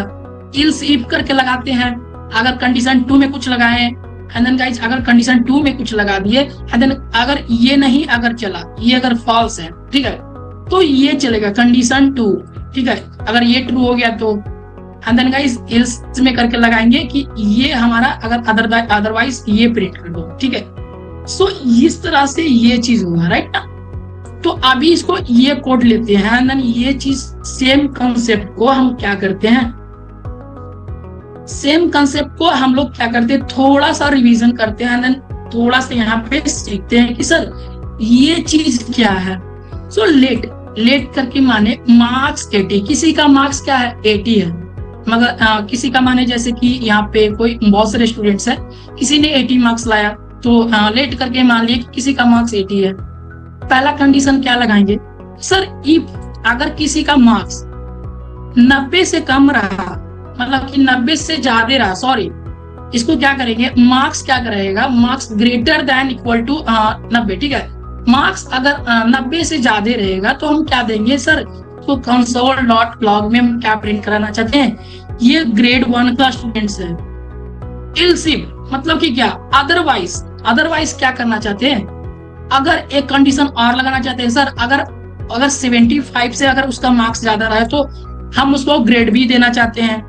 S1: इल्स इफ करके लगाते हैं, अगर कंडीशन 2 में कुछ लगाए एंड देन गाइस अगर कंडीशन 2 में कुछ लगा दिए एंड देन अगर ये नहीं अगर चला, ये अगर फॉल्स है, ठीक है, तो ये चलेगा कंडीशन 2, ठीक है, अगर ये ट्रू हो गया तो एंड देन गाइस इल्स में करके लगाएंगे कि ये हमारा अगर अदरवाइज ये प्रिंट कर दो, ठीक है। सो इस तरह से ये चीज होगा, राइट ना। तो अभी इसको ये कोड लेते हैं एंड देन ये चीज सेम कंसेप्ट को हम क्या करते हैं, सेम कंसेप्ट को हम लोग क्या करते हैं, थोड़ा सा रिवीजन करते हैं एंड देन थोड़ा सा यहाँ पे सीखते हैं कि सर ये चीज क्या है। सो लेट करके माने मार्क्स 80, किसी का मार्क्स क्या है 80 है, मगर किसी का माने जैसे कि यहाँ पे कोई बहुत सारे स्टूडेंट्स है, किसी ने 80 मार्क्स लाया तो लेट करके मान लिया कि किसी का मार्क्स 80 है। पहला कंडीशन क्या लगाएंगे सर, इफ अगर किसी का मार्क्स 90 से कम रहा, मतलब कि 90 से ज्यादा रहा, सॉरी इसको क्या करेंगे, मार्क्स क्या करेगा, marks greater than equal to 90, ठीक है। मार्क्स अगर 90 से ज्यादा रहेगा तो हम क्या देंगे सर, तो कंसोल डॉट लॉग में हम क्या प्रिंट कराना चाहते हैं, ये ग्रेड 1 का स्टूडेंट्स है। इल्सिफ मतलब कि क्या, अदरवाइज क्या करना चाहते हैं, अगर एक कंडीशन और लगाना चाहते हैं सर, अगर 75 से अगर उसका मार्क्स ज्यादा रहा है तो हम उसको ग्रेड बी देना चाहते हैं।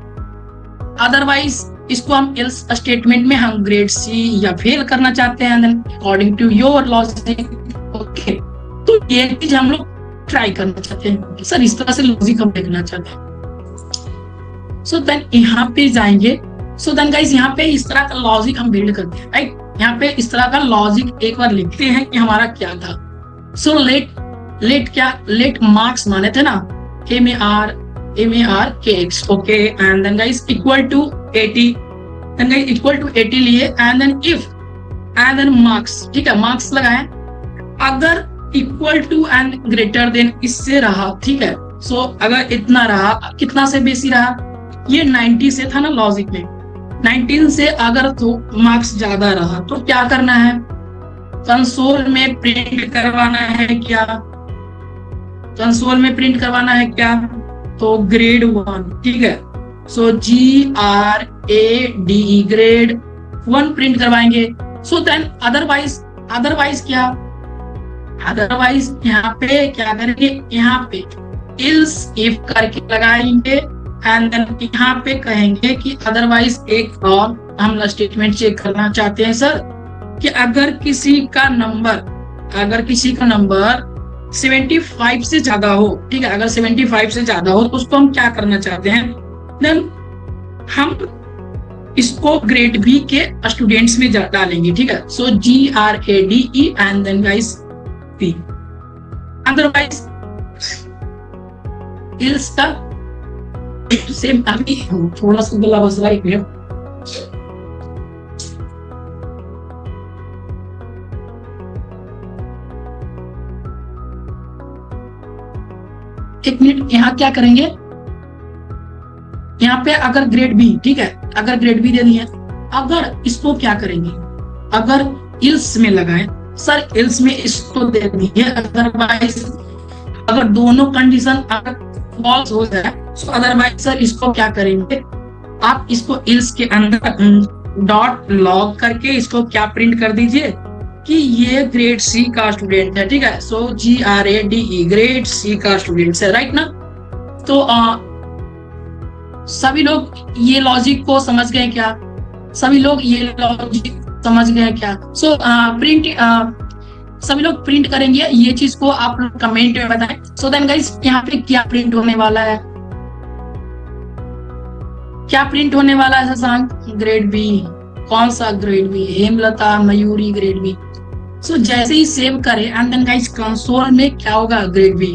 S1: अदरवाइज इसको हम एल्स स्टेटमेंट में हम ग्रेड सी या फेल करना चाहते हैं, according to your logic. Okay, तो ये चीज हम लोग ट्राई करना चाहते हैं सर, इस तरह से लॉजिक हम देखना चाहते हैं। सो देन यहाँ पे जाएंगे, सो देन गाइस यहाँ पे इस तरह का लॉजिक हम बिल्ड करते हैं, राइट। यहाँ पे इस तरह का लॉजिक एक बार लिखते हैं कि हमारा क्या था। सो लेट मार्क्स माने थे ना, MARKX, okay, and then guys equal to 80, then guys equal to 80 लिए, and then if and then marks, ठीक है, मार्क्स लगाए, अगर equal to and greater than इससे रहा, ठीक है। सो अगर इतना रहा, कितना से बेसी रहा, ये 90 से था ना लॉजिक में, 19 से अगर तो मार्क्स ज्यादा रहा तो क्या करना है, कंसोल में प्रिंट करवाना है क्या, कंसोल में प्रिंट करवाना है क्या, तो ग्रेड 1, ठीक है। सो GRADE ग्रेड 1 प्रिंट करवाएंगे। सो देन अदरवाइज क्या, अदरवाइज यहाँ पे क्या करेंगे, यहाँ पे इल्स इफ करके लगाएंगे, एंड देन यहाँ पे कहेंगे कि अदरवाइज एक और हम स्टेटमेंट चेक करना चाहते हैं सर, कि अगर किसी का नंबर 75 से ज्यादा हो, ठीक है, अगर 75 से ज्यादा हो तो उसको हम क्या करना चाहते हैं, देन हम इसको ग्रेड बी के स्टूडेंट्स में डालेंगे, ठीक है। So GRADE and then guys B. Otherwise else का सेम, अभी थोड़ा सा गला बस रहा है, एक मिनट। यहाँ क्या करेंगे, यहाँ पे अगर ग्रेड बी, ठीक है, अगर ग्रेड बी दे दिए, अगर इसको क्या करेंगे, अगर इल्स में लगाए सर, इल्स में इसको दे दिए, अदरवाइज अगर दोनों कंडीशन अगर फॉल्स हो जाए तो अदरवाइज सर इसको क्या करेंगे, आप इसको इल्स के अंदर डॉट लॉग करके इसको क्या प्रिंट कर दीजिए कि ये ग्रेड सी का स्टूडेंट है, ठीक है। सो GRADE ग्रेड सी का स्टूडेंट है, राइट ना। तो सभी लोग ये लॉजिक को समझ गए क्या, सभी लोग ये लॉजिक समझ गए क्या। सो प्रिंट सभी लोग प्रिंट करेंगे, ये चीज को आप लोग कमेंट में बताएं। सो देन गाइस यहाँ पे क्या प्रिंट होने वाला है, क्या प्रिंट होने वाला है शशांक, ग्रेड बी। कौन सा grade B, Hemlata Mayuri grade B. So जैसे ही सेव करें एंड देन गाइस कंसोल में क्या होगा, ग्रेड बी।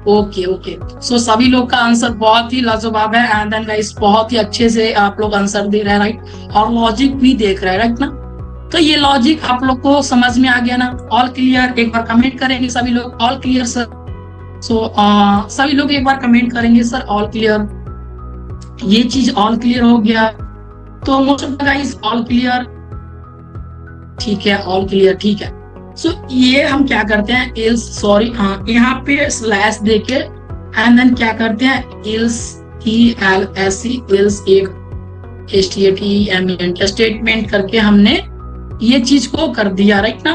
S1: ओके, सो सभी लोग का आंसर बहुत ही लाजवाब है, एंड देन गाइस बहुत ही अच्छे से आप लोग आंसर दे रहे हैं, राइट, और लॉजिक भी देख रहे हैं, राइट ना। तो ये लॉजिक आप लोग को समझ में आ गया ना, ऑल क्लियर, एक बार कमेंट करेंगे सभी लोग, ऑल क्लियर सर। सो सभी लोग एक बार कमेंट करेंगे सर ऑल क्लियर, ये चीज ऑल क्लियर हो गया। तो most of the guys all clear, ठीक है, ऑल क्लियर, ठीक है। सो ये हम क्या करते हैं, इल्स, सॉरी हाँ, यहाँ पे स्लैश देके एंड देन क्या करते हैं, इल्स ELSE इल्स एक STATEMENT स्टेटमेंट करके हमने ये चीज को कर दिया, राइट ना,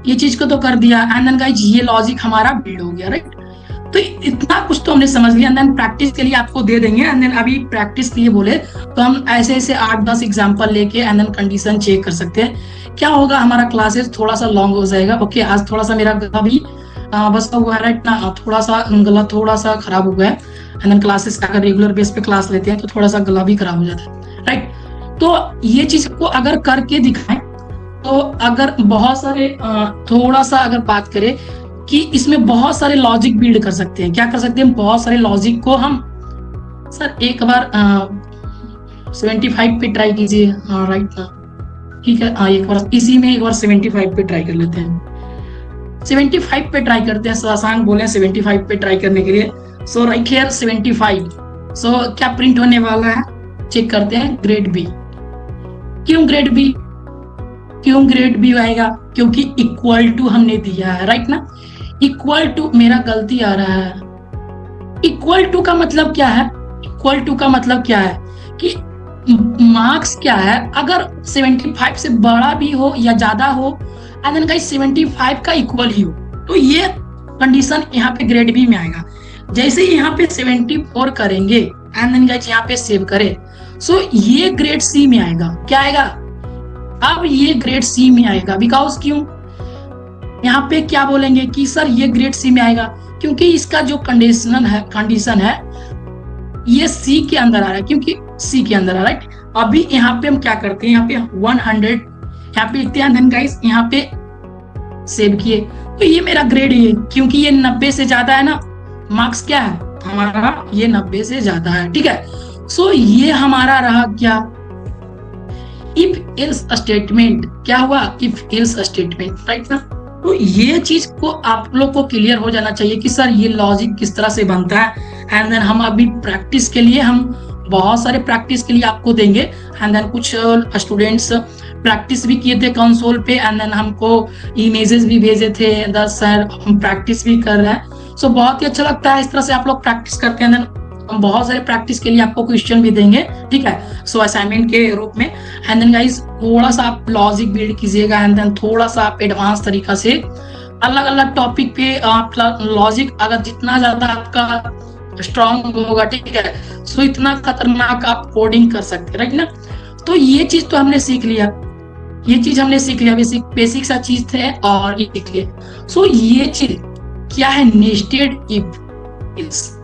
S1: ये चीज को तो कर दिया, एंड देन गाइस ये लॉजिक हमारा बिल्ड हो गया, राइट। तो इतना कुछ तो हमने समझ लिया, एंड देन प्रैक्टिस के लिए आपको दे देंगे, एंड देन अभी प्रैक्टिस के लिए बोले तो हम ऐसे 8-10 एग्जांपल लेके एंड देन कंडीशन चेक कर सकते हैं। क्या होगा, हमारा क्लासेस थोड़ा सा लॉन्ग हो जाएगा। ओके, आज थोड़ा सा मेरा गला भी बसा हुआ है, राइट ना, थोड़ा सा गला थोड़ा सा खराब हो गया है, एंड देन क्लासेस अगर रेगुलर बेस पे क्लास लेते हैं तो थोड़ा सा गला भी खराब हो जाता है, राइट। तो ये चीज को अगर करके दिखाएं, तो अगर बहुत सारे थोड़ा सा अगर बात करें कि इसमें बहुत सारे लॉजिक बिल्ड कर सकते हैं। क्या कर सकते हैं? बहुत सारे लॉजिक को हम सर एक बार 75 पे ट्राई कीजिए। हाँ राइट ना, ठीक है। हाँ एक बार इसी में एक बार 75 पे ट्राई कर लेते हैं। 75 पे ट्राई करते हैं। आसान बोले 75 पे ट्राई करने के लिए। सो राइट हियर 75। सो क्या प्रिंट होने वाला है? चेक करते हैं। Grade B. क्यों ग्रेड बी? क्यों ग्रेड बी आएगा? क्योंकि इक्वल टू हमने दिया है, राइट ना। इक्वल टू, मेरा गलती आ रहा है। इक्वल टू का मतलब क्या है? इक्वल टू का मतलब क्या है कि मार्क्स क्या है, अगर 75 से बड़ा भी हो या ज्यादा हो एंड देन गाइस 75 का इक्वल ही हो, तो ये कंडीशन यहाँ पे ग्रेड बी में आएगा। जैसे ही यहाँ पे 74 करेंगे एंड देन गाइस यहाँ पे सेव करें, सो ये ग्रेड सी में आएगा। क्या आएगा? अब ये ग्रेड सी में आएगा। बिकॉज क्यों? यहाँ पे क्या बोलेंगे कि सर ये ग्रेड सी में आएगा क्योंकि इसका जो कंडीशन है ये सी के अंदर आ रहा है, क्योंकि सी के अंदर आ रहा है। अभी यहाँ पे हम क्या करते हैं, यहाँ पे 100 यहाँ पे लिखते हैं, गाइस यहाँ पे सेव किए, तो ये मेरा ग्रेड है क्योंकि ये 90 से ज्यादा है ना। मार्क्स क्या है हमारा? ये 90 से ज्यादा है, ठीक है। सो ये हमारा रहा क्या? If else statement. क्या हुआ? इफ एल्स स्टेटमेंट, राइट ना। तो ये चीज को आप लोग को क्लियर हो जाना चाहिए कि सर ये लॉजिक किस तरह से बनता है। एंड देन हम अभी प्रैक्टिस के लिए हम बहुत सारे प्रैक्टिस के लिए आपको देंगे। एंड देन कुछ स्टूडेंट्स प्रैक्टिस भी किए थे कंसोल पे एंड देन हमको इमेजेस भी भेजे थे, सर हम प्रैक्टिस भी कर रहे हैं। सो बहुत ही अच्छा लगता है इस तरह से आप लोग प्रैक्टिस करते हैं। हम बहुत सारे प्रैक्टिस के लिए आपको क्वेश्चन भी देंगे, ठीक है। सो असाइनमेंट के रूप में। एंड देन गाइस थोड़ा सा आप लॉजिक बिल्ड कीजिएगा एंड देन थोड़ा सा आप एडवांस तरीका से अलग अलग टॉपिक पे आप लॉजिक अगर जितना ज्यादा आपका स्ट्रांग होगा, ठीक है, सो इतना खतरनाक आप कोडिंग कर सकते हैं, राइट ना। तो ये चीज तो हमने सीख लिया, ये चीज हमने सीख लिया, बेसिक सा चीज थे और ये सीख लिया। सो ये चीज क्या है? Nested if.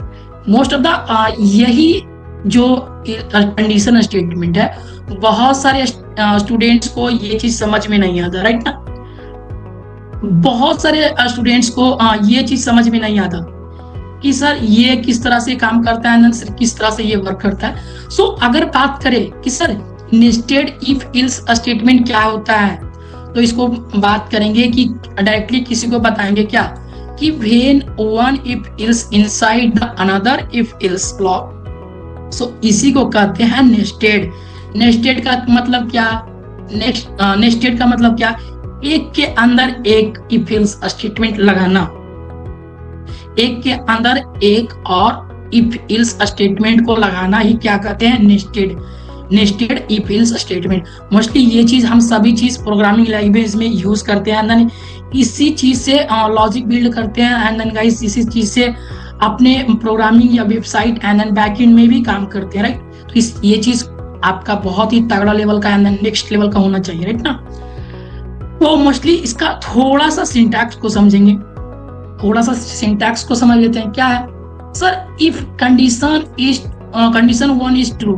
S1: Most of the यही जो कंडीशन स्टेटमेंट है, बहुत सारे स्टूडेंट्स को ये चीज समझ में नहीं आता, राइट ना। बहुत सारे स्टूडेंट्स को ये चीज समझ में नहीं आता कि सर ये किस तरह से काम करता है, सर किस तरह से ये वर्क करता है। सो अगर बात करें कि sir nested if else statement क्या होता है, तो इसको बात करेंगे कि डायरेक्टली किसी को बताएंगे क्या कि when one if else inside the another if else block। सो इसी को कहते हैं नेस्टेड। नेस्टेड का मतलब क्या? नेस्टेड का मतलब क्या? एक के अंदर एक if else स्टेटमेंट लगाना, एक के अंदर एक और if else स्टेटमेंट को लगाना ही क्या कहते हैं? Nested if else statement. Mostly ये चीज हम सभी चीज प्रोग्रामिंग लैंग्वेज में यूज करते हैं, इसी चीज से लॉजिक बिल्ड करते हैं एंड देन गाइस इसी चीज से अपने प्रोग्रामिंग या वेबसाइट एंड देन बैकएंड में भी काम करते हैं, राइट। तो ये चीज आपका बहुत ही तगड़ा लेवल का एंड देन नेक्स्ट लेवल का होना चाहिए, राइट ना। तो मोस्टली इसका थोड़ा सा सिंटैक्स को समझेंगे, थोड़ा सा सिंटैक्स को समझ लेते हैं। क्या है sir? If condition 1 is true,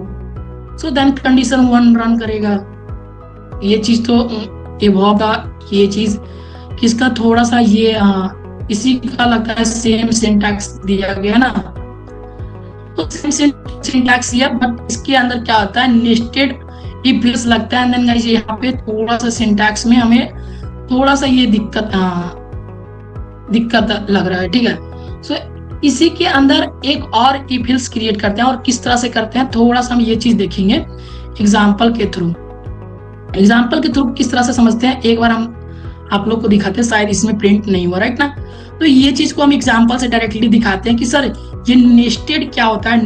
S1: so then condition 1 run करेगा। ये चीज तो होगा, ये चीज किसका थोड़ा सा ये इसी का लगता है सेम सिंटैक्स दिया गया ना, तो सेम सिंटैक्स दिया, बट इसके अंदर क्या होता है? नेस्टेड इफ एल्स लगता है। देन गाइस यहाँ पे थोड़ा सा सिंटैक्स में हमें थोड़ा सा ये दिक्कत लग रहा है, ठीक है। सो इसी के अंदर एक और इफ एल्स क्रिएट करते हैं, और किस तरह से करते हैं थोड़ा सा हम ये चीज देखेंगे एग्जाम्पल के थ्रू। एग्जाम्पल के थ्रू किस तरह से समझते हैं एक बार हम आप लोग को दिखाते हैं, शायद इसमें प्रिंट नहीं हुआ, राइट ना। तो ये चीज को हम एग्जांपल से डायरेक्टली दिखाते हैं कि सर ये नेस्टेड क्या होता है,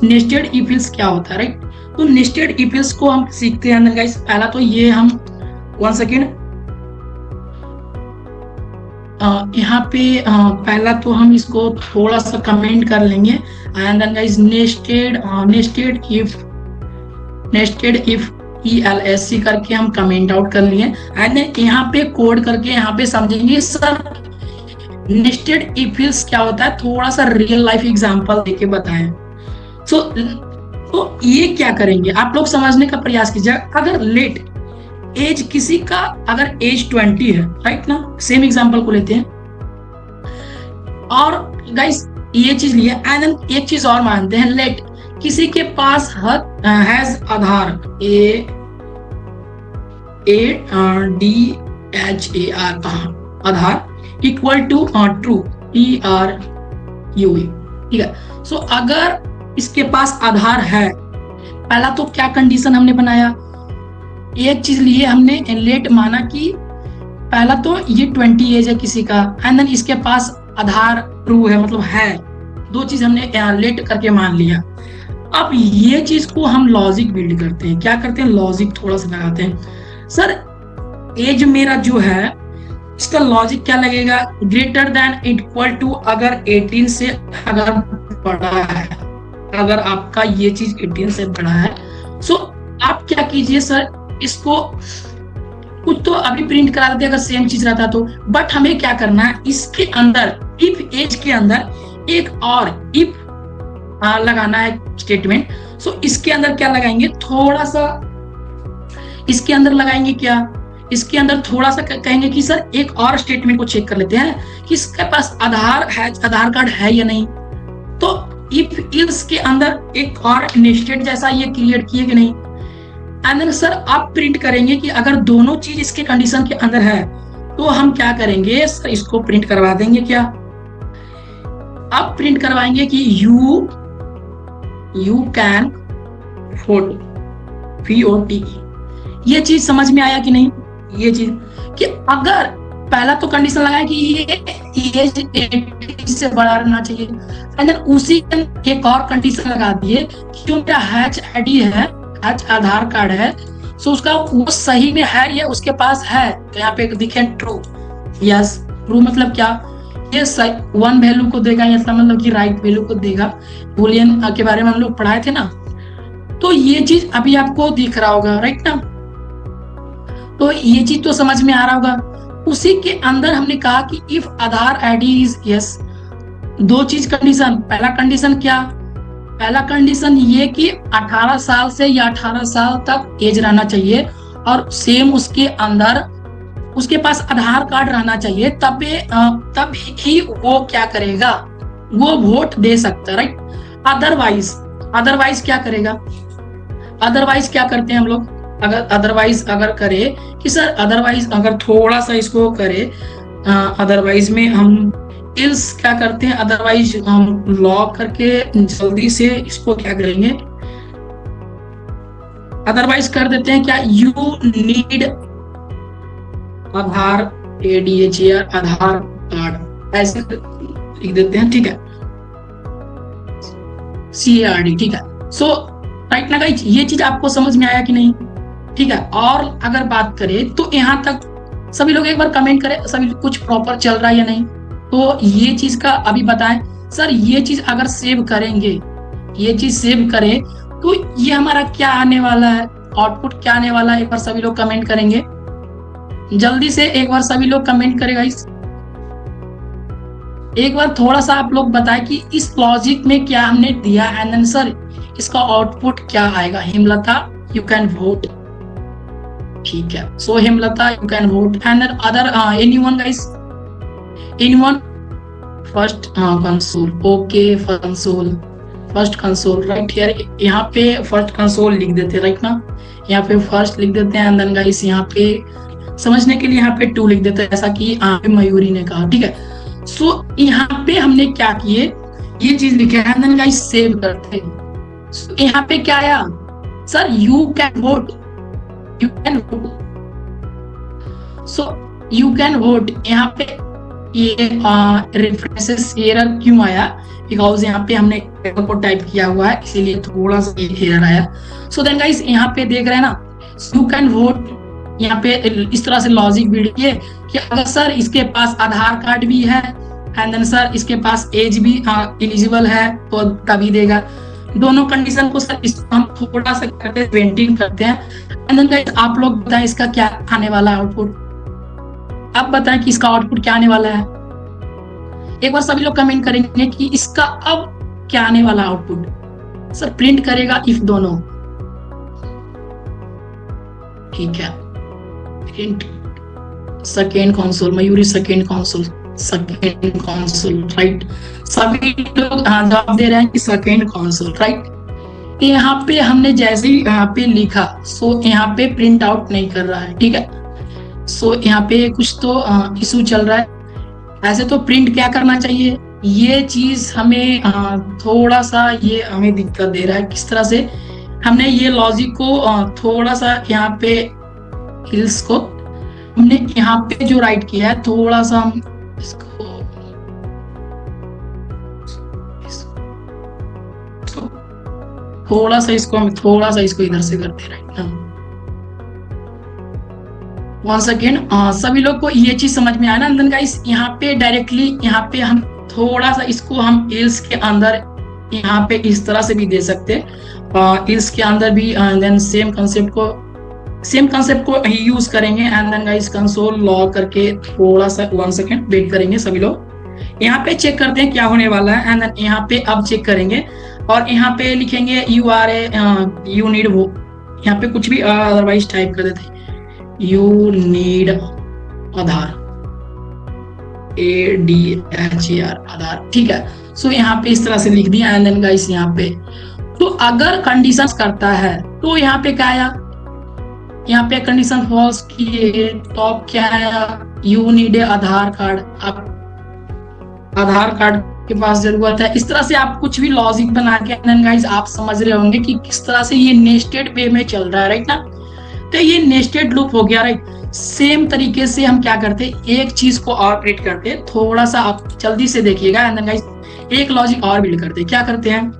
S1: नेस्टेड इफ एल्स क्या होता है, राइट। तो नेस्टेड इफ एल्स को हम सीखते हैं गाइस। पहला तो ये हम 1 सेकेंड यहाँ पे पहला तो हम इसको थोड़ा सा कमेंट कर लेंगे and then guys nested if ELSC करके हम कमेंट आउट कर लिए एंड यहाँ पे कोड करके यहाँ पे समझेंगे सर नेस्टेड इफ एल्स क्या होता है। थोड़ा सा रियल लाइफ एग्जांपल देके बताएं। तो ये क्या करेंगे आप लोग समझने का प्रयास कीजिए। अगर लेट एज किसी का अगर एज 20 है, राइट ना, सेम एग्जांपल को लेते हैं, और गाइस ये चीज लिए एंड देन एक चीज और मानते हैं, लेट किसी के पास has Aadhaar ADHAR Aadhaar equal to true TRUE, ठीक है। सो अगर इसके पास आधार है, पहला तो क्या कंडीशन हमने बनाया, एक चीज लिए हमने लेट माना कि पहला तो ये 20 एज है किसी का एंड देन इसके पास आधार ट्रू है, मतलब है, दो चीज हमने लेट करके मान लिया। अब ये चीज को हम लॉजिक बिल्ड करते हैं, क्या करते हैं, लॉजिक थोड़ा सा लगाते हैं। सर एज मेरा जो है इसका लॉजिक क्या लगेगा, ग्रेटर देन इक्वल टू, अगर 18 से अगर बड़ा है, अगर आपका ये चीज 18 से बड़ा है, सो आप क्या कीजिए सर, इसको कुछ तो अभी प्रिंट करा देते अगर सेम चीज रहता तो, बट हमें क्या करना है, इसके अंदर इफ एज के अंदर एक और इफ लगाना है स्टेटमेंट। सो इसके अंदर क्या लगाएंगे, थोड़ा सा इसके अंदर लगाएंगे क्या, इसके अंदर थोड़ा सा कहेंगे कि सर एक और स्टेटमेंट को चेक कर लेते हैं कि इसके पास आधार कार्ड है या नहीं। तो इफ इल्स के अंदर एक और नेस्टेड जैसा ये क्रिएट किए कि नहीं, एंड देन सर आप प्रिंट करेंगे कि अगर दोनों चीज इसके कंडीशन के अंदर है तो हम क्या करेंगे सर, इसको प्रिंट करवा देंगे क्या, अब प्रिंट करवाएंगे कि यू कैन वोट VOTE। ये चीज समझ में आया कि नहीं, ये चीज कि अगर पहला तो कंडीशन लगाया कि ये एज 18 से बड़ा रहना चाहिए एंड देन उसी एक और कंडीशन लगा दिए कि जो मेरा हैच आईडी है, हैच आधार कार्ड है, सो उसका वो सही में है या उसके पास है, तो यहाँ पे दिखे ट्रू, यस ट्रू मतलब क्या, ये 1 वैल्यू को देगा, या मतलब कि राइट वैल्यू को देगा, बुलियन के बारे में हम लोग पढ़ाए थे ना, तो ये चीज अभी आपको दिख रहा होगा, राइट ना, तो ये चीज तो समझ में आ रहा होगा। उसी के अंदर हमने कहा कि if Aadhaar ID is yes, दो चीज कंडीशन, पहला कंडीशन क्या, पहला कंडीशन ये कि 18 साल से या 18 साल तक एज रहना चाहिए और सेम उसके अंदर उसके पास आधार कार्ड रहना चाहिए, तब ही वो क्या करेगा, वो वोट दे सकता है, राइट। अदरवाइज क्या करेगा, अदरवाइज क्या करते हैं हम लोग, अगर अदरवाइज अगर करे कि सर अदरवाइज अगर थोड़ा सा इसको करे, अदरवाइज में हम इल्स क्या करते हैं, अदरवाइज हम लॉक करके जल्दी से इसको क्या करेंगे, अदरवाइज कर देते हैं क्या, you need Aadhaar ADHAR Aadhaar card ऐसे लिख देते हैं, ठीक है, CARD, ठीक है। सो राइट ना गाइस, ये चीज आपको समझ में आया कि नहीं, ठीक है। और अगर बात करें तो यहाँ तक सभी लोग एक बार कमेंट करें, सभी कुछ प्रॉपर चल रहा है या नहीं, तो ये चीज का अभी बताएं सर, ये चीज अगर सेव करेंगे, ये चीज सेव करें तो ये हमारा क्या आने वाला है, आउटपुट क्या आने वाला है, एक बार सभी लोग कमेंट करेंगे, जल्दी से एक बार सभी लोग कमेंट करें गाइस, एक बार थोड़ा सा आप लोग बताएं कि इस लॉजिक में क्या हमने दिया है, एंड सर इसका आउटपुट क्या आएगा। हेमलता यू कैन वोट, ठीक है, so Hemlata you can vote and then other anyone guys, anyone, first console, okay first console right here, यहाँ पे फर्स्ट कंसोल लिख देते हैं, राइट ना, यहाँ पे फर्स्ट लिख देते हैं एंड देन गाइस यहाँ पे समझने के लिए यहाँ पे 2 लिख देते हैं, जैसा कि मयूरी ने कहा, ठीक है। सो यहाँ पे हमने क्या किए, ये चीज लिखे एंड देन गाइस सेव करते हैं। so, यहाँ पे क्या आया sir, you can vote, you can vote, so you can vote, यहाँ पे ये रेफरेंसेस एरर क्यों आया, बिकॉज यहाँ पे हमने को टाइप किया हुआ है इसीलिए थोड़ा सा एरर आया। सो देन गाइस यहाँ पे देख रहे हैं ना, यू कैन वोट, यहाँ पे इस तरह से लॉजिक बिल्ड किए कि अगर सर इसके पास आधार कार्ड भी है एंड देन सर इसके पास एज भी एलिजिबल है तो तभी देगा, दोनों कंडीशन को सर इसको हम थोड़ा सा करते हैं, पेंटिंग करते हैं एंड देन आप लोग बताएं इसका क्या आने वाला है आउटपुट, आप बताएं कि इसका आउटपुट क्या आने वाला है, एक बार सभी लोग कमेंट करेंगे कि इसका अब क्या आने वाला आउटपुट, सर प्रिंट करेगा इफ दोनों, ठीक है, print second console, Mayuri second console, second console, right. सभी लोग हाँ जवाब दे रहे हैं कि सेकेंड कंसोल, राइट। यहाँ पे हमने जैसे ही यहाँ पे लिखा, सो यहाँ पे प्रिंट आउट नहीं कर रहा है, ठीक है। सो यहाँ पे कुछ तो इशू चल रहा है। ऐसे तो प्रिंट क्या करना चाहिए, ये चीज हमें थोड़ा सा ये हमें दिक्कत दे रहा है। किस तरह से हमने ये लॉजिक को थोड़ा सा यहाँ पे हिल्स को हमने यहाँ पे जो राइट किया है, थोड़ा सा हम इसको हम थोड़ा सा इसको इधर से करते हैं, राइट। वंस अगेन सभी लोग को ये चीज समझ में आया ना। देन गाइस यहाँ पे डायरेक्टली यहाँ पे हम थोड़ा सा इसको हम इल्स के अंदर यहाँ पे इस तरह से भी दे सकते हैं, इल्स के अंदर भी देन सेम कंसेप्ट को यूज करेंगे। And then guys console log करके थोड़ा सा 1 सेकेंड वेट करेंगे सभी लोग। यहाँ पे चेक करते हैं क्या होने वाला है। एंड देन यहाँ पे अब चेक करेंगे और यहाँ पे लिखेंगे यू नीड वो, यहाँ पे कुछ भी अदरवाइज टाइप कर देते हैं, यू नीड आधार, ADHAR आधार, ठीक है। सो यहाँ पे इस तरह से लिख दिया। एंड देन गाइस यहाँ पे तो अगर कंडीशन करता है तो यहाँ पे क्या आया, यहाँ पे कंडीशन फॉल्स किए तो अब क्या आया, यू नीड आधार कार्ड। आप आधार कार्ड के पास जरूरत है। इस तरह से आप कुछ भी लॉजिक बना के एंड गाइस आप समझ रहे होंगे कि किस तरह से ये नेस्टेड वे में चल रहा है, राइट ना। तो ये नेस्टेड लूप हो गया, राइट। सेम तरीके से हम क्या करते, एक चीज को और ऑपरेट करते, थोड़ा सा आप जल्दी से देखिएगा। एंड गाइस एक लॉजिक और बिल्ड करते, क्या करते हैं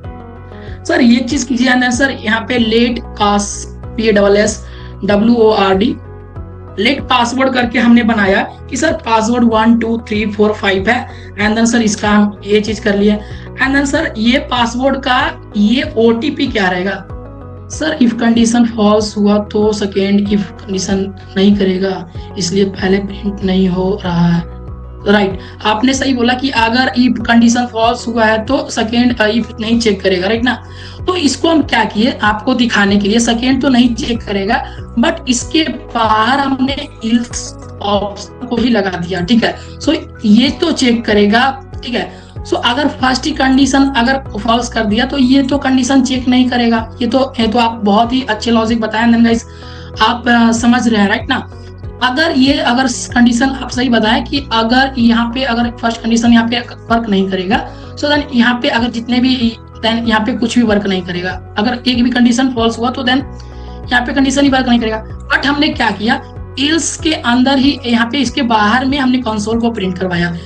S1: सर, ये चीज कीजिए। एंड सर यहाँ पे लेट PASSWORD लेट पासवर्ड करके हमने बनाया कि सर पासवर्ड 1 2 3 4 5 है। एंड देन सर इसका हम ये चीज कर लिया। एंड देन सर ये पासवर्ड का ये OTP क्या रहेगा सर, इफ कंडीशन फॉल्स हुआ तो सेकेंड इफ कंडीशन नहीं करेगा, इसलिए पहले प्रिंट नहीं हो रहा है, राइट। आपने सही बोला कि अगर इफ कंडीशन फॉल्स हुआ है तो सेकेंड इफ नहीं चेक करेगा, राइट ना। तो इसको हम क्या किए आपको दिखाने के लिए, सेकेंड तो नहीं चेक करेगा बट इसके बाहर हमने इल्स ऑप्शन को ही लगा दिया, ठीक है। सो ये तो चेक करेगा, ठीक है। सो अगर फर्स्ट ही कंडीशन अगर फॉल्स कर दिया तो ये तो कंडीशन चेक नहीं करेगा। ये तो आप बहुत ही अच्छे लॉजिक बताएं देन गाइस, आप समझ रहे हैं, राइट ना। अगर कंडीशन आप सही बताएं कि अगर यहाँ पे अगर फर्स्ट कंडीशन यहाँ पे वर्क नहीं करेगा, सो देन यहाँ पे अगर जितने भी देन यहाँ पे कुछ भी वर्क नहीं करेगा। अगर एक भी कंडीशन फॉल्स हुआ तो देन यहाँ पे कंडीशन ही वर्क नहीं करेगा। बट हमने क्या किया, इल्स के अंदर ही यहाँ पे इसके बाहर में हमने कंसोल को प्रिंट करवाया,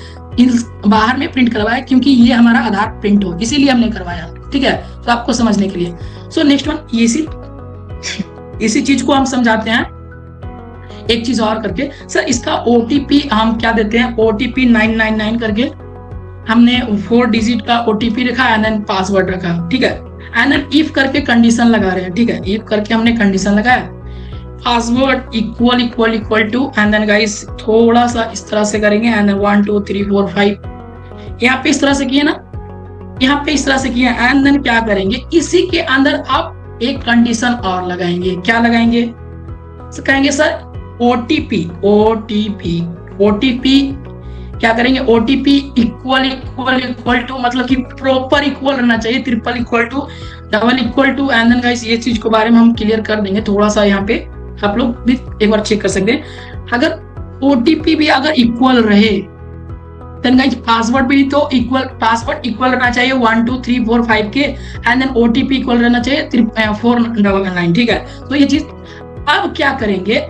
S1: बाहर में प्रिंट करवाया क्योंकि ये हमारा आधार प्रिंट हो, इसीलिए हमने करवाया, ठीक है। तो आपको समझने के लिए सो नेक्स्ट वन इसी चीज को हम समझाते हैं एक चीज और करके। सर इसका OTP हम क्या देते हैं, OTP 999 करके हमने 4 डिजिट का OTP रखा एंड देन पासवर्ड रखा, ठीक है। एंड देन इफ करके कंडीशन लगा रहे हैं, ठीक है। इफ करके हमने कंडीशन लगाया, password equal to and then guys थोड़ा सा इस तरह से करेंगे एंड देन 1 2 3 4 5 यहाँ पे इस तरह से किए ना, यहाँ पे इस तरह से किया। एंड देन क्या करेंगे, इसी के अंदर आप एक कंडीशन और लगाएंगे। क्या लगाएंगे, तो कहेंगे सर OTP क्या करेंगे, OTP इक्वल टू मतलब कि प्रॉपर इक्वल रहना चाहिए, triple equal to, double equal to. And then guys ये चीज के बारे में हम क्लियर कर देंगे थोड़ा सा, यहाँ पे आप लोग भी एक बार चेक कर सकते हैं। अगर OTP भी अगर इक्वल रहे देन गाइस पासवर्ड भी तो पासवर्ड इक्वल रहना चाहिए 1 2 3 4 5 के। एंड देन OTP इक्वल रहना चाहिए 499, ठीक है। तो ये चीज अब क्या करेंगे,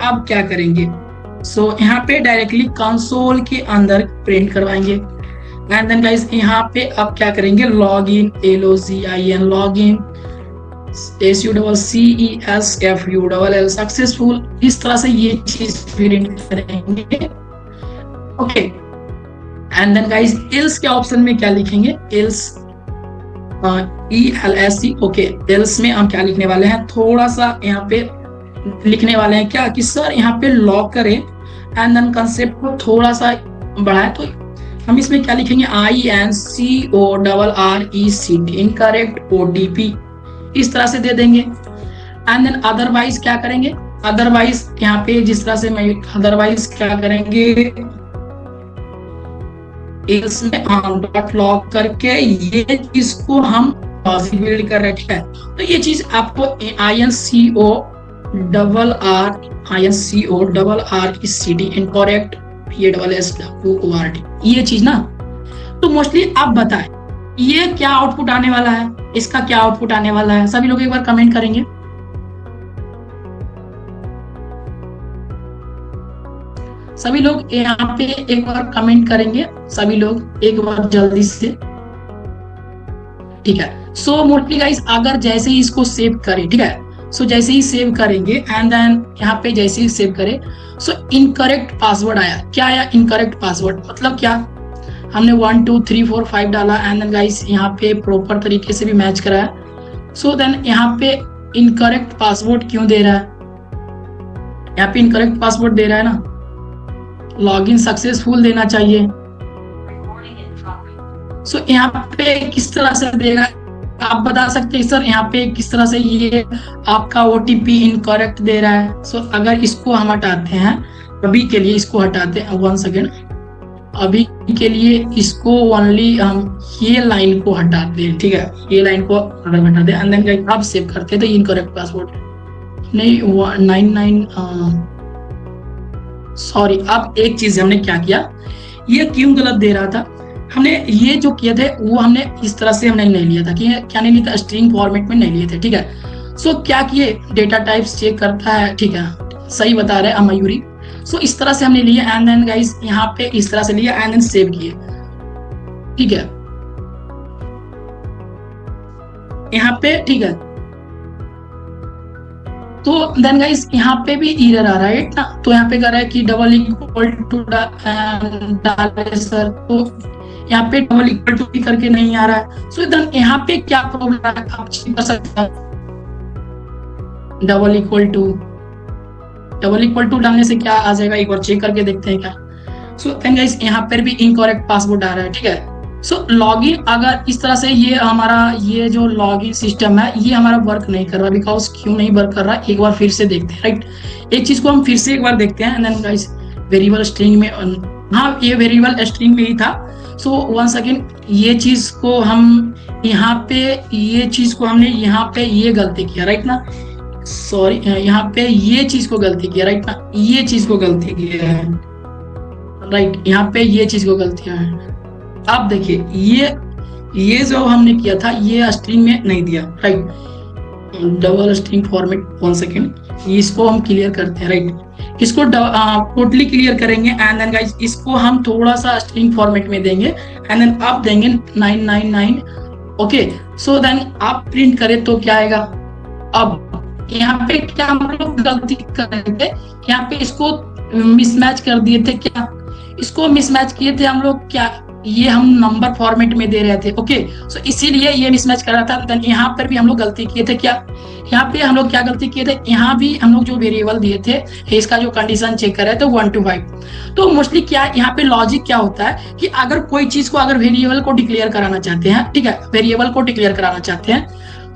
S1: सो यहाँ पे डायरेक्टली कंसोल के अंदर प्रिंट करवाएंगे। एंड देन गाइस यहाँ पे अब क्या करेंगे, login LOGIN login SUCCESFULL successful, इस तरह से ये चीज प्रिंट करेंगे, okay. And then guys else के ऑप्शन में क्या लिखेंगे, एल्स ELSE, ओके। एल्स में हम क्या लिखने वाले हैं, थोड़ा सा यहाँ पे लिखने वाले हैं क्या कि सर यहाँ पे लॉक करें एंड देन कंसेप्ट को थोड़ा सा बढ़ाए, तो हम इसमें क्या लिखेंगे, INCORRECT इनकरेक्ट OTP, इस तरह से दे देंगे। एंड देन अदरवाइज क्या करेंगे, अदरवाइज यहाँ पे जिस तरह से मैं अदरवाइज क्या करेंगे, इसमें डॉट लॉग करके ये चीज को हम लॉजिक बिल्ड कर रहे हैं, ठीक है। तो ये चीज आपको INCO_RECD इनकरेक्ट PASSWORD ये चीज ना, तो मोस्टली आप बताएं ये क्या आउटपुट आने वाला है, इसका क्या आउटपुट आने वाला है। सभी लोग एक बार कमेंट करेंगे। सभी लोग यहाँ पे एक बार कमेंट करेंगे, सभी लोग एक बार जल्दी से, ठीक है। सो मोस्टली गाइस अगर जैसे ही इसको सेव करें, ठीक है, सो जैसे ही सेव करेंगे एंड देन यहाँ पे जैसे ही सेव करें, सो इनकरेक्ट पासवर्ड आया। क्या आया? Incorrect password. मतलब क्या, हमने 1 2 3 4 5 डाला एंड देन गाइस यहाँ पे प्रॉपर तरीके से भी मैच कराया। सो देन यहाँ पे इनकरेक्ट पासवर्ड क्यों दे रहा है? यहाँ पे इनकरेक्ट पासवर्ड दे रहा है ना, लॉगिन सक्सेसफुल देना चाहिए। सो यहाँ पे किस तरह से देगा आप बता सकते हैं सर? यहाँ पे किस तरह से ये आपका OTP इनकरेक्ट दे रहा है। सो अगर इसको हम हटाते हैं, अभी के लिए इसको हटाते हैं, 1 सेकेंड, अभी के लिए इसको ओनली हम ये लाइन को हटाते हैं, ठीक है, ये लाइन को अगर हटाते हैं एंड देन आप सेव करते हैं तो इनकरेक्ट पासवर्ड नहीं 99 सॉरी। अब एक चीज हमने क्या किया, ये क्यों गलत दे रहा था, हमने ये जो किए थे वो हमने इस तरह से हमने नहीं लिया था कि क्या नहीं लिया था, स्ट्रिंग फॉर्मेट में नहीं लिए थे, ठीक है। सो क्या किए, डेटा टाइप्स चेक करता है, ठीक है, सही बता रहे हैं मयूरी। सो इस तरह से हमने लिया एंड देन गाइस यहाँ पे इस तरह से लिया एंड देन सेव किए, ठीक है, यहाँ पे, ठीक है। तो देन गाइस यहाँ पे भी एरर आ रहा है ना, तो यहाँ पे कह रहा है कि डबल इक्वल टू डाले सर, तो यहाँ पे डबल इक्वल टू करके नहीं आ रहा है। सो देन यहाँ पे क्या प्रॉब्लम है आप चेक कर सकते हैं। डबल इक्वल टू डालने से क्या आ जाएगा, एक बार चेक करके देखते हैं क्या। सो देन गाइस यहाँ पर भी इनकरेक्ट पासवर्ड आ रहा है, ठीक है। सो लॉगिन अगर इस तरह से ये हमारा ये जो लॉगिन सिस्टम है ये हमारा वर्क नहीं कर रहा, बिकॉज क्यों नहीं वर्क कर रहा, एक बार फिर से देखते हैं, राइट। एक चीज को हम फिर से एक बार देखते हैं and then guys variable string में, हाँ ये वेरिएबल स्ट्रिंग में ही था। सो 1 सेकेंड, ये चीज को हम यहाँ पे, ये चीज को हमने यहाँ पे ये गलती किया, राइट ना, सॉरी यहाँ पे ये चीज को गलती किया, राइट ना, ये चीज को गलती किया है, राइट, यहाँ पे ये चीज को गलतियां है। अब देखिए ये जो हमने किया था ये स्ट्रिंग में नहीं दिया, right, double string format. 1 second, इसको हम क्लियर करते हैं, राइट, इसको टोटली क्लियर करेंगे एंड देन गाइस इसको हम थोड़ा सा स्ट्रिंग फॉर्मेट में देंगे एंड देन आप देंगे 999, ओके। सो देन आप प्रिंट करें तो क्या आएगा। अब यहाँ पे क्या हम लोग गलती करेंगे, यहाँ पे इसको मिसमैच कर दिए थे, क्या इसको मिसमैच किए थे हम लोग, क्या ये हम नंबर फॉर्मेट में दे रहे थे, ओके। सो इसीलिए ये मिसमैच कर रहा था। देन यहाँ पर भी हम लोग गलती किए थे, क्या यहाँ पे हम लोग क्या गलती किए थे, यहाँ भी हम लोग जो वेरिएबल दिए थे इसका जो कंडीशन चेक कर रहे थे 1 to 5। तो मोस्टली क्या यहाँ पे लॉजिक क्या होता है कि अगर कोई चीज को अगर वेरिएबल को डिक्लेयर कराना चाहते हैं, ठीक है, वेरिएबल को डिक्लेयर कराना चाहते हैं